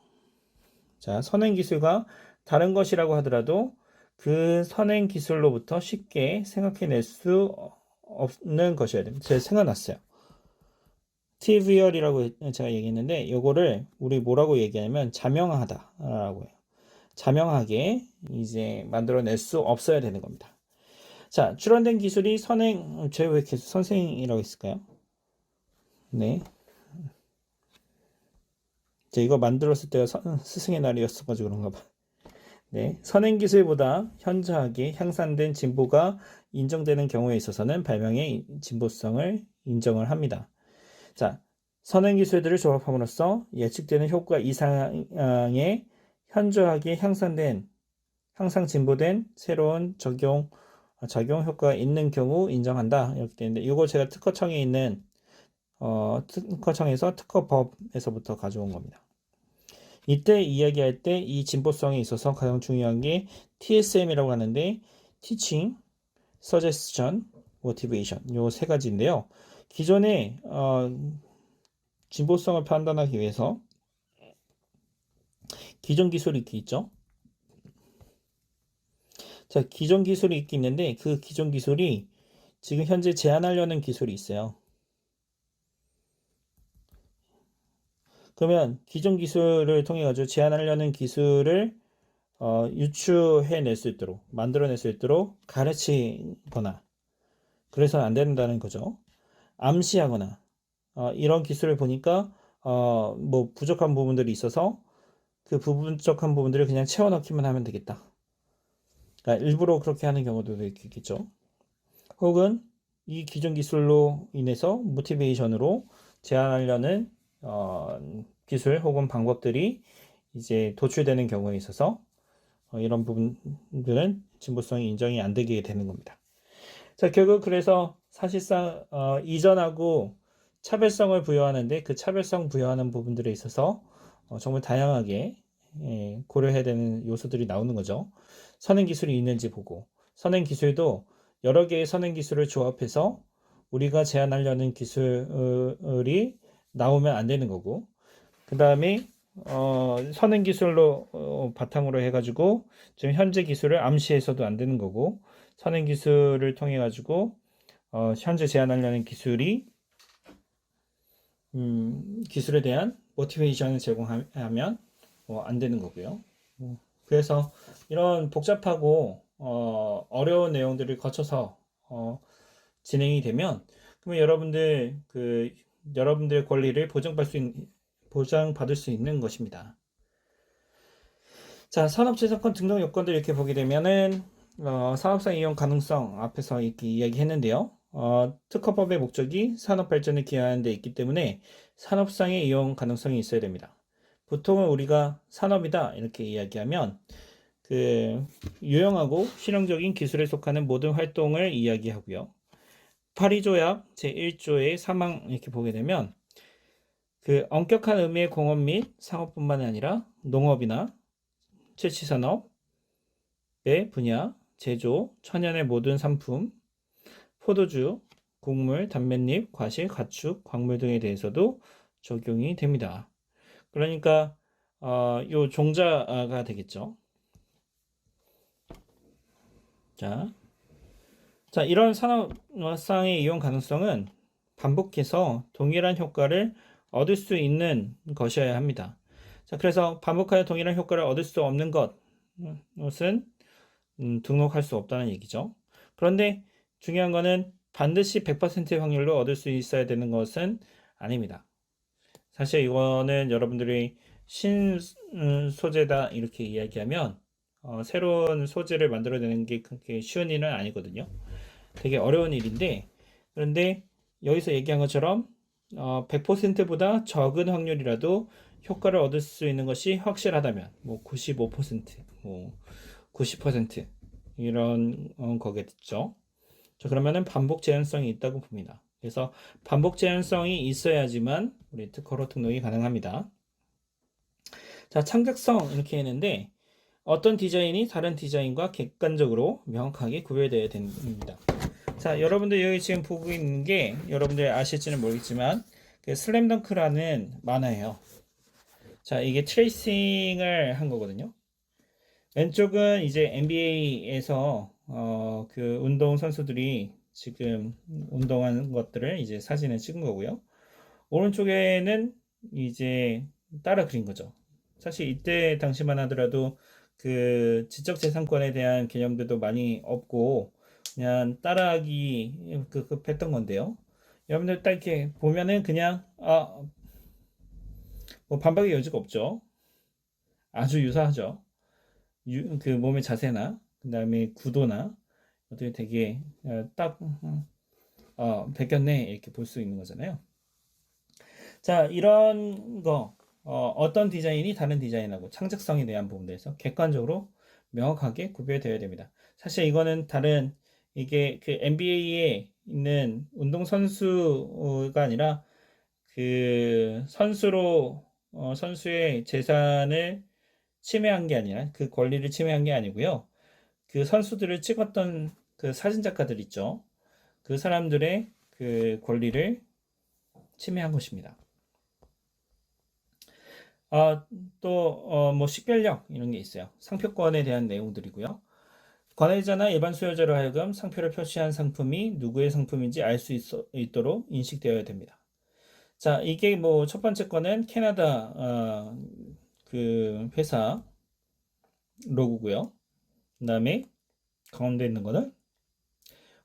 자, 선행 기술과 다른 것이라고 하더라도 그 선행 기술로부터 쉽게 생각해낼 수 없는 것이어야 됩니다. 제가 생각났어요. TVR이라고 제가 얘기했는데 요거를 우리 뭐라고 얘기하냐면 자명하다라고 해요. 자명하게 이제 만들어낼 수 없어야 되는 겁니다. 자, 출원된 기술이 선행, 제가 왜 계속 선생이라고 했을까요? 네. 이거 만들었을 때가 스승의 날이었어가지고 그런가 봐. 네, 선행기술보다 현저하게 향상된 진보가 인정되는 경우에 있어서는 발명의 진보성을 인정을 합니다. 자, 선행기술들을 조합함으로써 예측되는 효과 이상의 현저하게 향상 진보된 새로운 작용 효과가 있는 경우 인정한다. 이렇게 되는데, 이거 제가 특허청에 있는, 특허청에서 특허법에서부터 가져온 겁니다. 이때 이야기할 때 이 진보성에 있어서 가장 중요한 게 TSM이라고 하는데, Teaching, Suggestion, Motivation. 요 세 가지인데요. 기존에, 진보성을 판단하기 위해서 기존 기술이 이렇게 있죠. 자, 기존 기술이 있긴 있는데 그 기존 기술이 지금 현재 제한하려는 기술이 있어요. 그러면 기존 기술을 통해 가지고 제한하려는 기술을 유추해낼 수 있도록 만들어낼 수 있도록 가르치거나 그래서는 안 된다는 거죠. 암시하거나 이런 기술을 보니까 뭐 부족한 부분들이 있어서 그 부족한 부분들을 그냥 채워넣기만 하면 되겠다. 그러니까 일부러 그렇게 하는 경우도 있겠죠. 혹은 이 기존 기술로 인해서 모티베이션으로 제한하려는 기술 혹은 방법들이 이제 도출되는 경우에 있어서 이런 부분들은 진보성이 인정이 안 되게 되는 겁니다. 자, 결국 그래서 사실상 이전하고 차별성을 부여하는데 그 차별성 부여하는 부분들에 있어서 정말 다양하게 고려해야 되는 요소들이 나오는 거죠. 선행 기술이 있는지 보고 선행 기술도 여러 개의 선행 기술을 조합해서 우리가 제안하려는 기술이 나오면 안 되는 거고 그 다음에 선행 기술로 바탕으로 해가지고 지금 현재 기술을 암시해서도 안 되는 거고 선행 기술을 통해 가지고 현재 제안하려는 기술이 기술에 대한 모티베이션을 제공하면 안 되는 거고요. 그래서 이런 복잡하고 어려운 내용들을 거쳐서 진행이 되면 그러면 여러분들의 권리를 보장받을 수 있는 것입니다. 자, 산업재산권 등록 요건들 이렇게 보게 되면은 사업상 이용 가능성 앞에서 이렇게 이야기했는데요. 특허법의 목적이 산업 발전에 기여하는 데 있기 때문에 산업상의 이용 가능성이 있어야 됩니다. 보통은 우리가 산업이다 이렇게 이야기하면 그 유용하고 실용적인 기술에 속하는 모든 활동을 이야기하고요. 파리조약 제1조의 3항 이렇게 보게 되면 그 엄격한 의미의 공업 및 상업뿐만 아니라 농업이나 채취산업의 분야, 제조, 천연의 모든 상품, 포도주, 곡물, 단면잎, 과실, 가축, 광물 등에 대해서도 적용이 됩니다. 그러니까 요 종자가 되겠죠. 자, 이런 산업상의 이용 가능성은 반복해서 동일한 효과를 얻을 수 있는 것이어야 합니다. 자, 그래서 반복하여 동일한 효과를 얻을 수 없는 것은 등록할 수 없다는 얘기죠. 그런데 중요한 거는 반드시 100%의 확률로 얻을 수 있어야 되는 것은 아닙니다. 사실 이거는 여러분들이 신소재다 이렇게 이야기하면 새로운 소재를 만들어내는 게 그렇게 쉬운 일은 아니거든요. 되게 어려운 일인데 그런데 여기서 얘기한 것처럼 100%보다 적은 확률이라도 효과를 얻을 수 있는 것이 확실하다면 뭐 95%, 뭐 90% 이런 거겠죠. 자, 그러면은 반복 제한성이 있다고 봅니다. 그래서 반복 제한성이 있어야지만 우리 특허로 등록이 가능합니다. 자, 창작성 이렇게 했는데 어떤 디자인이 다른 디자인과 객관적으로 명확하게 구별되어야 됩니다. 자, 여러분들 여기 지금 보고 있는 게 여러분들 아실지는 모르겠지만 그 슬램덩크라는 만화예요. 자, 이게 트레이싱을 한 거거든요. 왼쪽은 이제 NBA에서 그 운동 선수들이 지금 운동하는 것들을 이제 사진을 찍은 거고요. 오른쪽에는 이제 따라 그린 거죠. 사실 이때 당시만 하더라도 그 지적재산권에 대한 개념들도 많이 없고 그냥 따라하기 급했던 건데요. 여러분들 딱 이렇게 보면은 그냥 뭐 반박의 여지가 없죠. 아주 유사하죠. 그 몸의 자세나 그다음에 구도나 어떻게 되게 딱 베꼈네 이렇게 볼 수 있는 거잖아요. 자, 이런 거 어떤 디자인이 다른 디자인하고 창작성에 대한 부분에서 객관적으로 명확하게 구별되어야 됩니다. 사실 이거는 다른 이게 그 NBA에 있는 운동 선수가 아니라 그 선수의 재산을 침해한 게 아니라 그 권리를 침해한 게 아니고요. 그 선수들을 찍었던 그 사진 작가들 있죠. 그 사람들의 그 권리를 침해한 것입니다. 뭐 식별력 이런 게 있어요. 상표권에 대한 내용들이고요. 관해자나 일반 수요자로 하여금 상표를 표시한 상품이 누구의 상품인지 알 수 있도록 인식되어야 됩니다. 자, 이게 뭐 첫 번째 거는 캐나다 그 회사 로고고요. 그다음에 가운데 있는 거는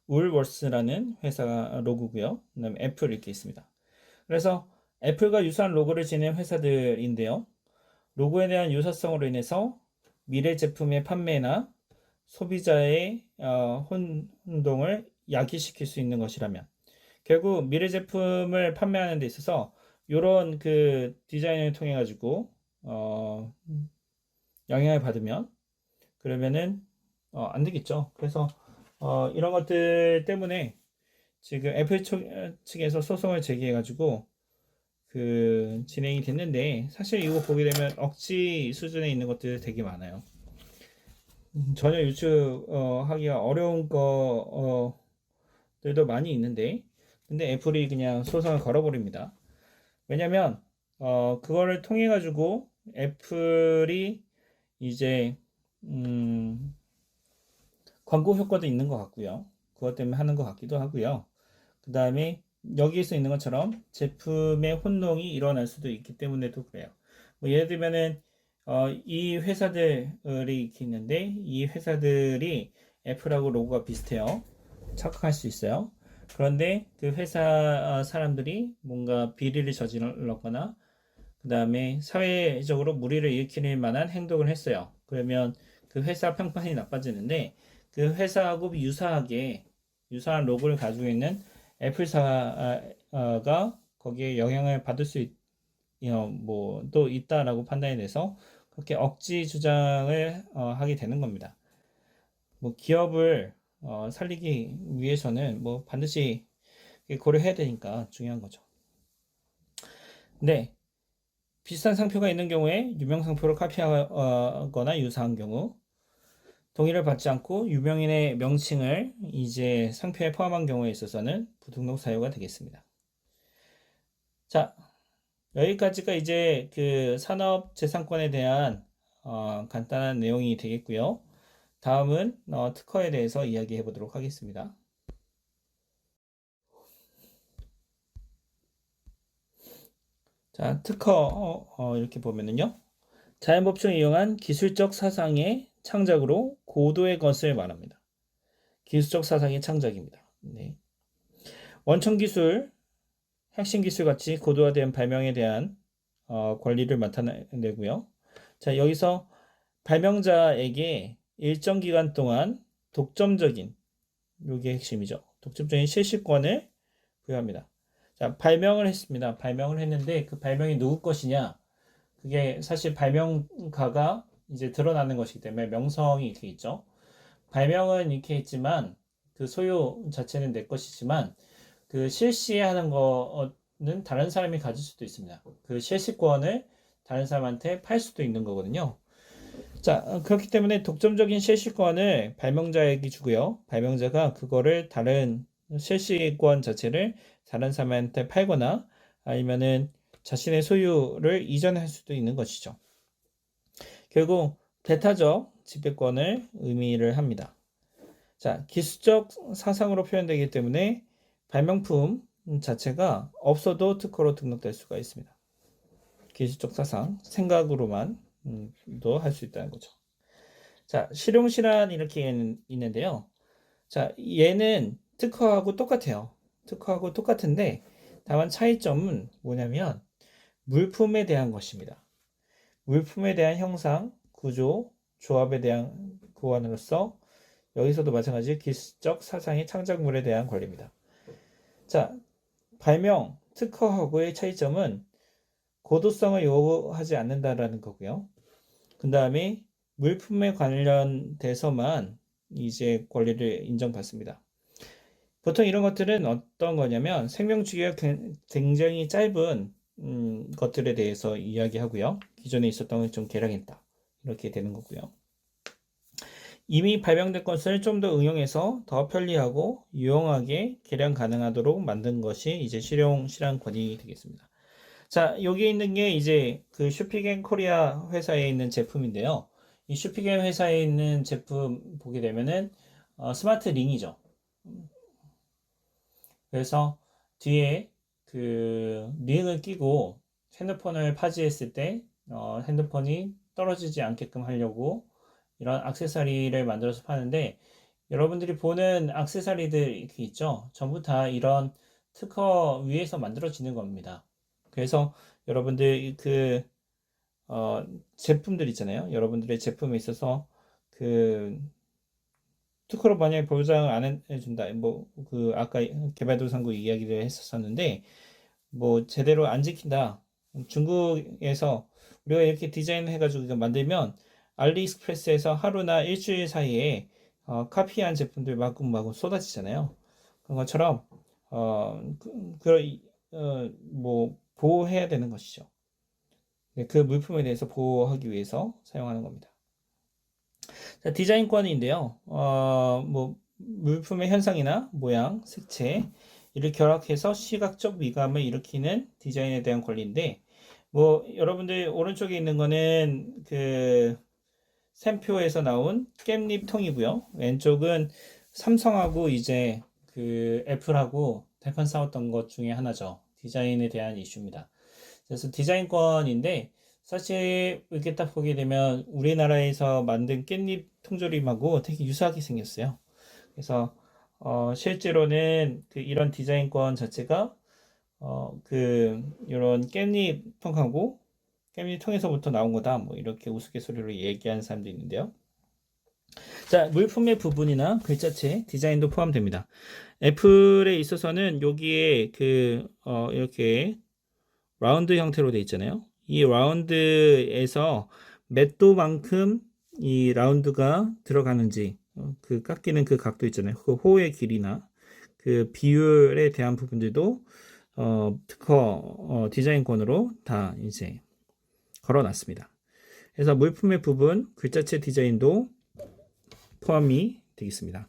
울워스라는 회사 로고고요. 그다음에 애플 이렇게 있습니다. 그래서 애플과 유사한 로고를 지닌 회사들인데요. 로고에 대한 유사성으로 인해서 미래 제품의 판매나 소비자의 혼동을 야기시킬 수 있는 것이라면 결국 미래 제품을 판매하는 데 있어서 이런 그 디자인을 통해 가지고 영향을 받으면 그러면은 안 되겠죠. 그래서 이런 것들 때문에 지금 애플 측에서 소송을 제기해 가지고 그 진행이 됐는데 사실 이거 보게 되면 억지 수준에 있는 것들 되게 많아요. 전혀 유추하기가 어려운 것들도 많이 있는데 근데 애플이 그냥 소송을 걸어버립니다. 왜냐면 그거를 통해 가지고 애플이 이제 음, 광고 효과도 있는 것 같고요. 그것 때문에 하는 것 같기도 하고요. 그 다음에 여기에서 있는 것처럼 제품의 혼동이 일어날 수도 있기 때문에도 그래요. 뭐 예를 들면은 이 회사들이 이렇게 있는데 이 회사들이 애플하고 로고가 비슷해요. 착각할 수 있어요. 그런데 그 회사 사람들이 뭔가 비리를 저질렀거나 그 다음에 사회적으로 무리를 일으킬 만한 행동을 했어요. 그러면 그 회사 평판이 나빠지는데 그 회사하고 유사한 로고를 가지고 있는 애플사가 거기에 영향을 받을 수 뭐또 있다라고 판단이 돼서 그렇게 억지 주장을 하게 되는 겁니다. 뭐 기업을 살리기 위해서는 뭐 반드시 고려해야 되니까 중요한 거죠. 네, 비슷한 상표가 있는 경우에 유명 상표를 카피하거나 유사한 경우 동의를 받지 않고 유명인의 명칭을 이제 상표에 포함한 경우에 있어서는 부등록 사유가 되겠습니다. 자, 여기까지가 이제 그 산업재산권에 대한 간단한 내용이 되겠고요. 다음은 특허에 대해서 이야기해 보도록 하겠습니다. 자, 특허 이렇게 보면은요. 자연법칙을 이용한 기술적 사상의 창작으로 고도의 것을 말합니다. 기술적 사상의 창작입니다. 네. 원천 기술, 핵심 기술 같이 고도화된 발명에 대한 권리를 나타내고요. 자, 여기서 발명자에게 일정 기간 동안 독점적인, 요게 핵심이죠. 독점적인 실시권을 부여합니다. 자, 발명을 했습니다. 발명을 했는데 그 발명이 누구 것이냐? 그게 사실 발명가가 이제 드러나는 것이기 때문에 명성이 이렇게 있죠. 발명은 이렇게 했지만 그 소유 자체는 내 것이지만 그 실시하는 거는 다른 사람이 가질 수도 있습니다. 그 실시권을 다른 사람한테 팔 수도 있는 거거든요. 자, 그렇기 때문에 독점적인 실시권을 발명자에게 주고요. 발명자가 그거를 다른 실시권 자체를 다른 사람한테 팔거나 아니면은 자신의 소유를 이전할 수도 있는 것이죠. 결국 배타적 지배권을 의미를 합니다. 자, 기술적 사상으로 표현되기 때문에 발명품 자체가 없어도 특허로 등록될 수가 있습니다. 기술적 사상, 생각으로만 도 할 수 있다는 거죠. 자, 실용실한 이렇게 있는데요. 자, 얘는 특허하고 똑같아요. 특허하고 똑같은데 다만 차이점은 뭐냐면 물품에 대한 것입니다. 물품에 대한 형상, 구조, 조합에 대한 고안으로서 여기서도 마찬가지 기술적 사상의 창작물에 대한 권리입니다. 자, 발명, 특허하고의 차이점은 고도성을 요구하지 않는다라는 거고요. 그 다음에 물품에 관련돼서만 이제 권리를 인정받습니다. 보통 이런 것들은 어떤 거냐면 생명주기가 굉장히 짧은 것들에 대해서 이야기하고요. 기존에 있었던 걸 좀 개량했다. 이렇게 되는 거고요. 이미 발명된 것을 좀 더 응용해서 더 편리하고 유용하게 개량 가능하도록 만든 것이 이제 실용실현권이 되겠습니다. 자, 여기 있는 게 이제 그 슈피겐 코리아 회사에 있는 제품인데요. 이 슈피겐 회사에 있는 제품 보게 되면은 스마트 링이죠. 그래서 뒤에 그 링을 끼고 핸드폰을 파지했을 때 핸드폰이 떨어지지 않게끔 하려고 이런 액세서리를 만들어서 파는데, 여러분들이 보는 액세서리들 이렇게 있죠. 전부 다 이런 특허 위에서 만들어지는 겁니다. 그래서 여러분들 그 제품들 있잖아요. 여러분들의 제품에 있어서 그 특허로 만약에 보장을 안 해준다. 뭐 그 아까 개발도상국 이야기를 했었는데 뭐 제대로 안 지킨다. 중국에서 우리가 이렇게 디자인해가지고 이거 만들면 알리익스프레스에서 하루나 일주일 사이에 카피한 제품들 마구마구 쏟아지잖아요. 그런 것처럼 뭐 보호해야 되는 것이죠. 그 물품에 대해서 보호하기 위해서 사용하는 겁니다. 자, 디자인권인데요. 뭐 물품의 현상이나 모양, 색채 이를 결합해서 시각적 미감을 일으키는 디자인에 대한 권리인데, 뭐 여러분들 오른쪽에 있는 거는 그 샘표에서 나온 깻잎 통이고요. 왼쪽은 삼성하고 이제 그 애플하고 대판 싸웠던 것 중에 하나죠. 디자인에 대한 이슈입니다. 그래서 디자인권인데 사실 이렇게 딱 보게 되면 우리나라에서 만든 깻잎 통조림하고 되게 유사하게 생겼어요. 그래서 실제로는 그 이런 디자인권 자체가 그 이런 깻잎 통하고 깻잎 통에서부터 나온 거다, 뭐 이렇게 우스갯소리로 얘기하는 사람도 있는데요. 자, 물품의 부분이나 글자체, 디자인도 포함됩니다. 애플에 있어서는 여기에 그 이렇게 라운드 형태로 되어 있잖아요. 이 라운드에서 몇 도만큼 이 라운드가 들어가는지, 그 깎이는 그 각도 있잖아요. 그 호의 길이나 그 비율에 대한 부분들도 특허 디자인권으로 다 이제 걸어놨습니다. 그래서 물품의 부분, 글자체 디자인도 포함이 되겠습니다.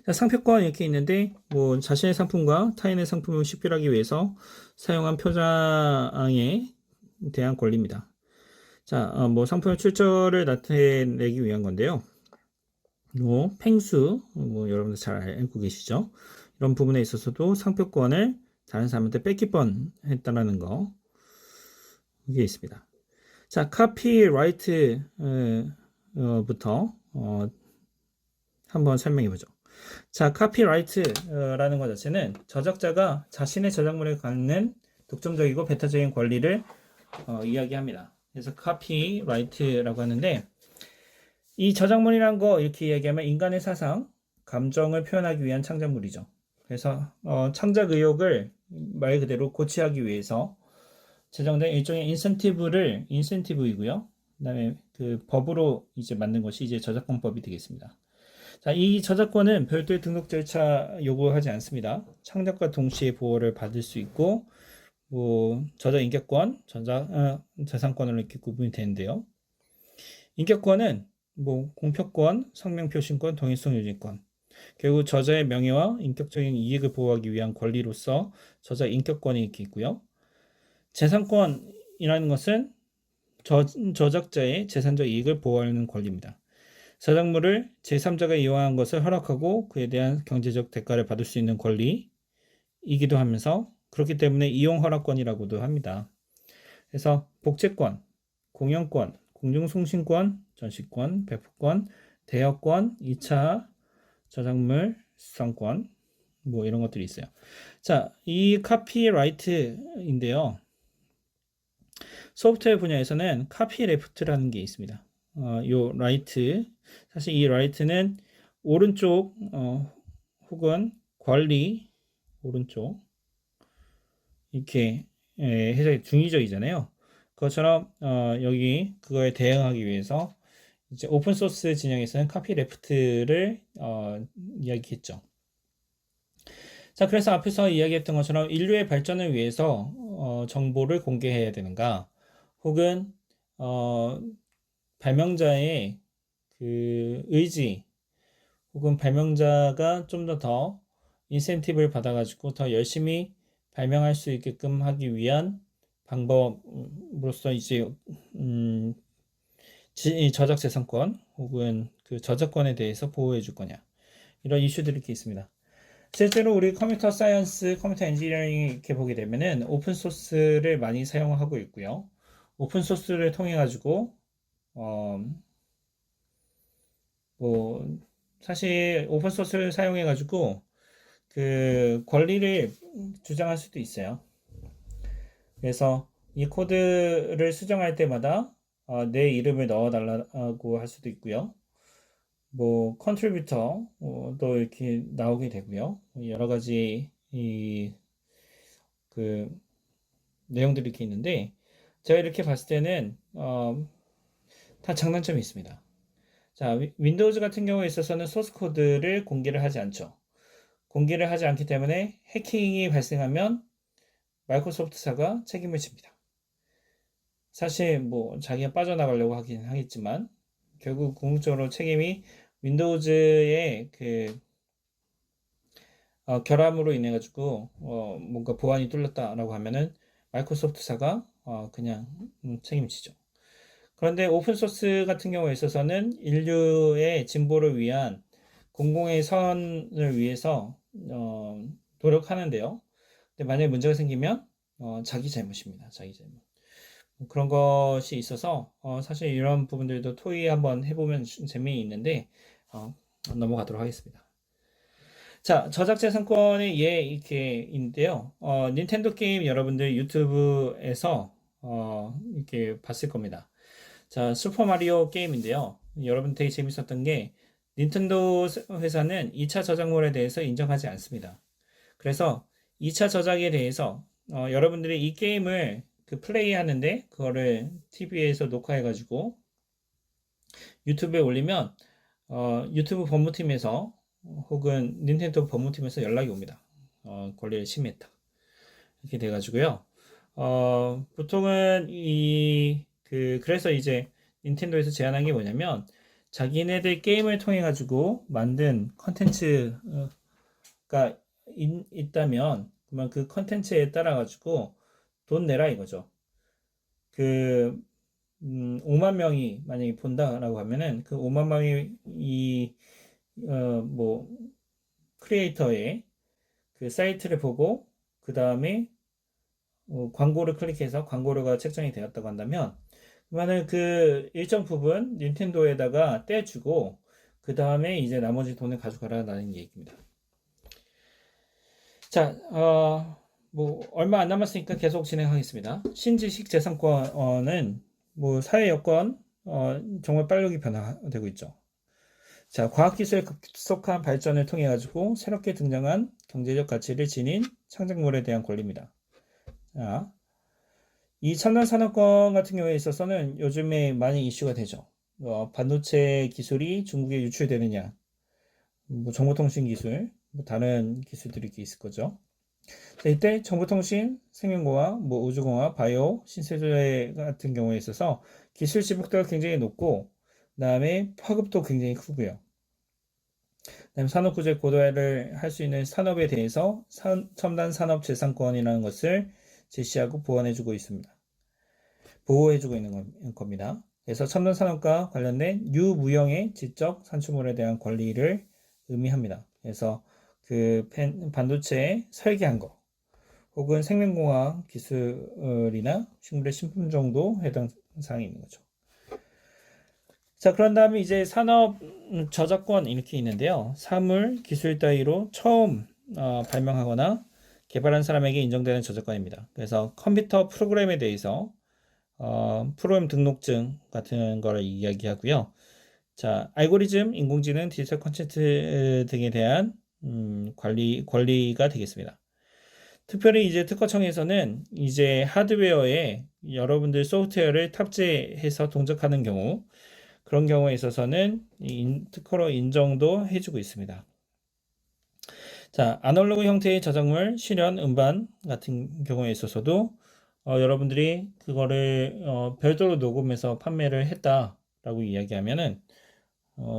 자, 상표권 이렇게 있는데 뭐 자신의 상품과 타인의 상품을 식별하기 위해서 사용한 표장에 대한 권리입니다. 자, 뭐 상품의 출처를 나타내기 위한 건데요. 뭐 팽수, 뭐 여러분들 잘 알고 계시죠? 이런 부분에 있어서도 상표권을 다른 사람한테 뺏길 뻔했다라는 거, 이게 있습니다. 자, 카피라이트부터 한번 설명해 보죠. 자, 카피라이트라는 것 자체는 저작자가 자신의 저작물에 갖는 독점적이고 배타적인 권리를 이야기합니다. 그래서 카피라이트라고 하는데, 이 저작물이란 거 이렇게 이야기하면 인간의 사상, 감정을 표현하기 위한 창작물이죠. 그래서 창작 의욕을 말 그대로 고취하기 위해서 제정된 일종의 인센티브이고요. 그다음에 그 법으로 이제 만든 것이 이제 저작권법이 되겠습니다. 자, 이 저작권은 별도의 등록 절차 요구하지 않습니다. 창작과 동시에 보호를 받을 수 있고, 뭐 저작 인격권, 저상권으로 이렇게 구분이 되는데요. 인격권은 뭐 공표권, 성명표신권, 동일성 유지권, 결국 저자의 명예와 인격적인 이익을 보호하기 위한 권리로서 저자 인격권이 이렇게 있고요. 재산권이라는 것은 저작자의 재산적 이익을 보호하는 권리입니다. 저작물을 제3자가 이용한 것을 허락하고 그에 대한 경제적 대가를 받을 수 있는 권리이기도 하면서, 그렇기 때문에 이용 허락권이라고도 합니다. 그래서 복제권, 공연권, 공중송신권, 전시권, 배포권, 대여권, 2차 저작물 수상권, 뭐 이런 것들이 있어요. 자, 이 카피라이트인데요. 소프트웨어 분야에서는 카피레프트라는 게 있습니다. 요 라이트, 사실 이 라이트는 오른쪽 혹은 관리 오른쪽 이렇게 해석이 중의적이잖아요. 그것처럼 여기 그거에 대응하기 위해서 이제 오픈 소스 진영에서는 카피 레프트를 이야기했죠. 자, 그래서 앞에서 이야기했던 것처럼 인류의 발전을 위해서 정보를 공개해야 되는가, 혹은 발명자의 그 의지, 혹은 발명자가 좀 더 인센티브를 받아가지고 더 열심히 발명할 수 있게끔 하기 위한 방법으로서 이제 저작재산권 혹은 그 저작권에 대해서 보호해 줄 거냐, 이런 이슈들이 이렇게 있습니다. 실제로 우리 컴퓨터 사이언스, 컴퓨터 엔지니어링 이렇게 보게 되면은 오픈 소스를 많이 사용하고 있고요. 오픈 소스를 통해 가지고 뭐 사실 오픈 소스를 사용해 가지고 그 권리를 주장할 수도 있어요. 그래서 이 코드를 수정할 때마다 내 이름을 넣어 달라고 할 수도 있고요. 뭐 컨트리뷰터도 이렇게 나오게 되고요. 여러 가지 그 내용들이 이렇게 있는데, 제가 이렇게 봤을 때는 다 장단점이 있습니다. 자, 윈도우즈 같은 경우에 있어서는 소스 코드를 공개를 하지 않죠. 공개를 하지 않기 때문에 해킹이 발생하면 마이크로소프트사가 책임을 집니다. 사실 뭐 자기가 빠져나가려고 하긴 하겠지만 결국 궁극적으로 책임이 윈도우즈의 그 결함으로 인해 가지고 뭔가 보안이 뚫렸다라고 하면은 마이크로소프트사가 그냥 책임지죠. 그런데 오픈소스 같은 경우에 있어서는 인류의 진보를 위한 공공의 선을 위해서 노력하는데요. 근데 만약에 문제가 생기면 자기 잘못입니다. 자기 잘못. 그런 것이 있어서 사실 이런 부분들도 토의 한번 해보면 재미있는데 넘어가도록 하겠습니다. 자, 저작재산권의 예 이렇게 있는데요. 닌텐도 게임 여러분들 유튜브에서 이렇게 봤을 겁니다. 자, 슈퍼마리오 게임인데요. 여러분 되게 재밌었던 게 닌텐도 회사는 2차 저작물에 대해서 인정하지 않습니다. 그래서 2차 저작에 대해서 여러분들이 이 게임을 그 플레이 하는데 그거를 TV에서 녹화해 가지고 유튜브에 올리면 유튜브 법무팀에서 혹은 닌텐도 법무팀에서 연락이 옵니다. 권리를 침해했다. 이렇게 돼 가지고요. 보통은 그래서 이제 닌텐도에서 제안한 게 뭐냐면 자기네들 게임을 통해 가지고 만든 컨텐츠가 있다면 그러면 그 컨텐츠에 따라 가지고 돈 내라 이거죠. 그 5만 명이 만약에 본다라고 하면은 그 5만 명이 뭐 크리에이터의 그 사이트를 보고 그 다음에 광고를 클릭해서 광고료가 책정이 되었다고 한다면 그러면은 그 일정 부분 닌텐도에다가 떼주고 그 다음에 이제 나머지 돈을 가져가라는 얘기입니다. 자, 뭐 얼마 안 남았으니까 계속 진행하겠습니다. 신지식 재산권은 뭐 사회 여건 정말 빠르게 변화되고 있죠. 자, 과학기술의 급속한 발전을 통해 가지고 새롭게 등장한 경제적 가치를 지닌 창작물에 대한 권리입니다. 자, 이 첨단 산업권 같은 경우에 있어서는 요즘에 많이 이슈가 되죠. 반도체 기술이 중국에 유출되느냐, 뭐 정보통신 기술, 뭐 다른 기술들이 있을 거죠. 자, 이때 정보통신, 생명공학, 뭐 우주공학, 바이오, 신세대 같은 경우에 있어서 기술 지속도가 굉장히 높고, 그 다음에 파급도 굉장히 크고요. 그다음에 산업구조의 고도화를 할 수 있는 산업에 대해서 첨단 산업 재산권이라는 것을 제시하고 보완해주고 있습니다. 보호해주고 있는 겁니다. 그래서 첨단 산업과 관련된 유무형의 지적 산출물에 대한 권리를 의미합니다. 그래서 그 반도체에 설계한 거, 혹은 생명공학 기술이나 식물의 신품 정도 해당 사항이 있는 거죠. 자, 그런 다음에 이제 산업 저작권 이렇게 있는데요. 사물, 기술 따위로 처음 발명하거나 개발한 사람에게 인정되는 저작권입니다. 그래서 컴퓨터 프로그램에 대해서 프로그램 등록증 같은 거를 이야기하고요. 자, 알고리즘, 인공지능, 디지털 콘텐츠 등에 대한 권리가 되겠습니다. 특별히 이제 특허청에서는 이제 하드웨어에 여러분들 소프트웨어를 탑재해서 동작하는 경우, 그런 경우에 있어서는 특허로 인정도 해주고 있습니다. 자, 아날로그 형태의 저작물, 실현, 음반 같은 경우에 있어서도 여러분들이 그거를 별도로 녹음해서 판매를 했다라고 이야기하면은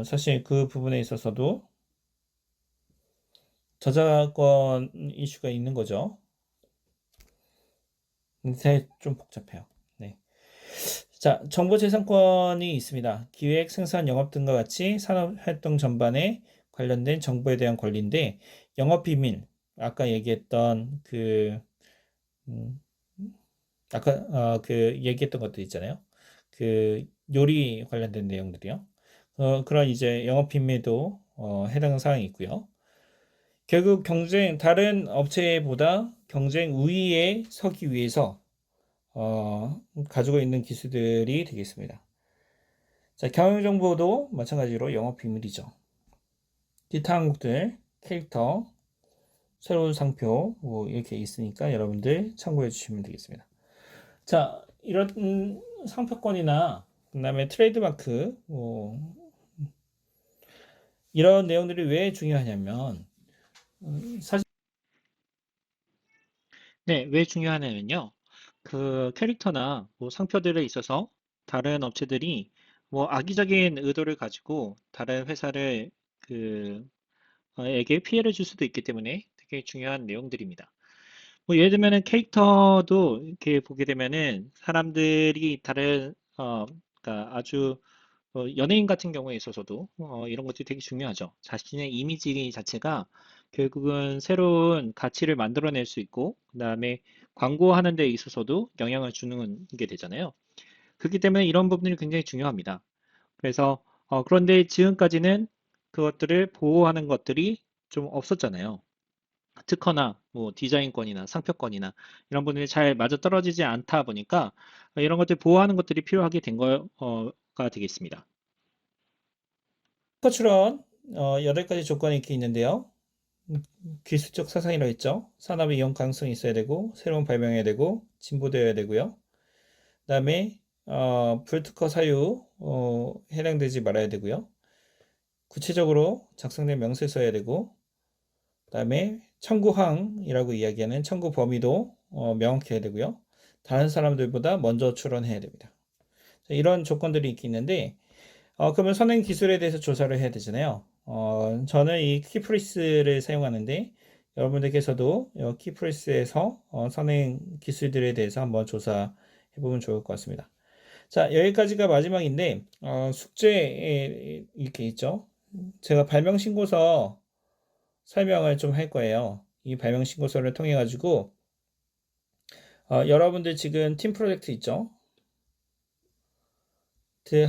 사실 그 부분에 있어서도 저작권 이슈가 있는 거죠. 근데 좀 복잡해요. 네. 자, 정보재산권이 있습니다. 기획, 생산, 영업 등과 같이 산업활동 전반에 관련된 정보에 대한 권리인데, 영업비밀, 아까 얘기했던 음, 그 얘기했던 것들 있잖아요. 그 요리 관련된 내용들이요. 그런 이제 영업비밀도 해당 사항이 있고요. 결국 다른 업체보다 경쟁 우위에 서기 위해서 가지고 있는 기술들이 되겠습니다. 자, 경영정보도 마찬가지로 영업비밀이죠. 기타 항목들, 캐릭터, 새로운 상표, 뭐 이렇게 있으니까 여러분들 참고해 주시면 되겠습니다. 자, 이런 상표권이나 그다음에 트레이드마크, 뭐 이런 내용들이 왜 중요하냐면 사실 네, 왜 중요하냐면요. 그 캐릭터나 뭐 상표들에 있어서 다른 업체들이 뭐 악의적인 의도를 가지고 다른 회사를 에게 피해를 줄 수도 있기 때문에 되게 중요한 내용들입니다. 뭐 예를 들면은 캐릭터도 이렇게 보게 되면은 사람들이 그러니까 아주 연예인 같은 경우에 있어서도 이런 것들이 되게 중요하죠. 자신의 이미지 자체가 결국은 새로운 가치를 만들어낼 수 있고, 그다음에 광고하는 데 있어서도 영향을 주는 게 되잖아요. 그렇기 때문에 이런 부분이 굉장히 중요합니다. 그래서 그런데 지금까지는 그것들을 보호하는 것들이 좀 없었잖아요. 특허나 뭐 디자인권이나 상표권이나 이런 부분이 잘 맞아떨어지지 않다 보니까 이런 것들 보호하는 것들이 필요하게 된 거가 되겠습니다. 특허출원 8가지 조건이 이렇게 있는데요. 기술적 사상이라고 했죠. 산업의 이용 가능성이 있어야 되고 새로운 발명해야 되고 진보되어야 되고요. 그다음에 불특허 사유 해당되지 말아야 되고요. 구체적으로 작성된 명세 써야 되고 그다음에 청구항이라고 이야기하는 청구 범위도 명확해야 되고요. 다른 사람들보다 먼저 출원해야 됩니다. 이런 조건들이 있는데 그러면 선행 기술에 대해서 조사를 해야 되잖아요. 저는 이 키프리스를 사용하는데 여러분들께서도 키프리스에서 선행 기술들에 대해서 한번 조사해 보면 좋을 것 같습니다. 자, 여기까지가 마지막인데 숙제에 이렇게 있죠. 제가 발명 신고서 설명을 좀 할 거예요. 이 발명 신고서를 통해 가지고 여러분들 지금 팀 프로젝트 있죠?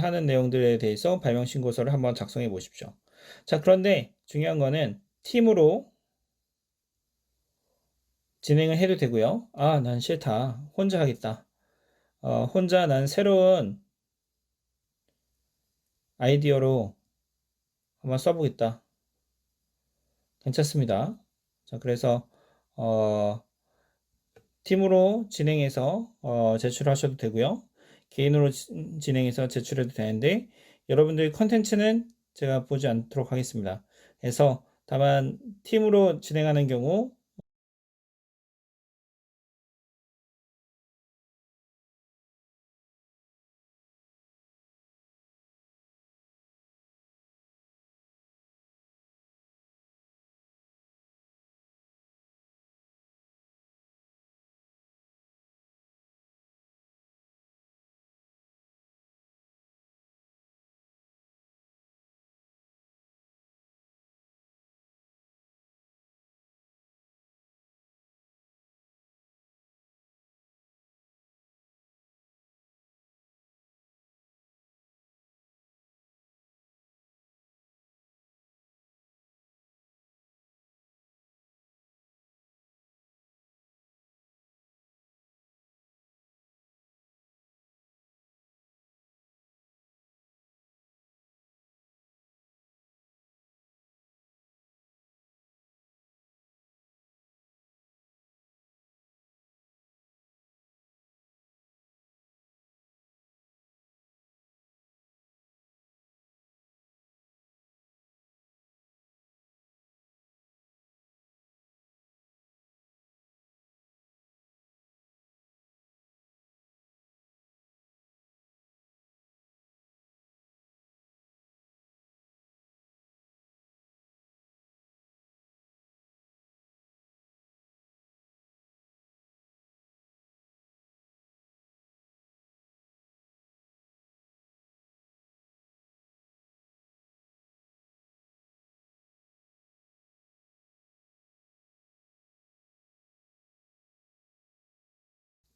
하는 내용들에 대해서 발명 신고서를 한번 작성해 보십시오. 자, 그런데 중요한 거는 팀으로 진행을 해도 되고요. 아, 난 싫다. 혼자 하겠다. 혼자 난 새로운 아이디어로 한번 써보겠다. 괜찮습니다. 자, 그래서 어, 팀으로 진행해서 제출하셔도 되고요. 개인으로 진행해서 제출해도 되는데 여러분들의 컨텐츠는 제가 보지 않도록 하겠습니다. 그래서 다만 팀으로 진행하는 경우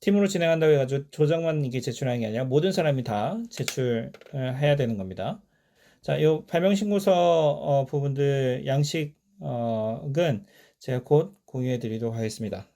팀으로 진행한다고 해가지고 조정만 이게 제출하는 게 아니라 모든 사람이 다 제출해야 되는 겁니다. 자, 요 발명신고서 부분들 양식은 제가 곧 공유해 드리도록 하겠습니다.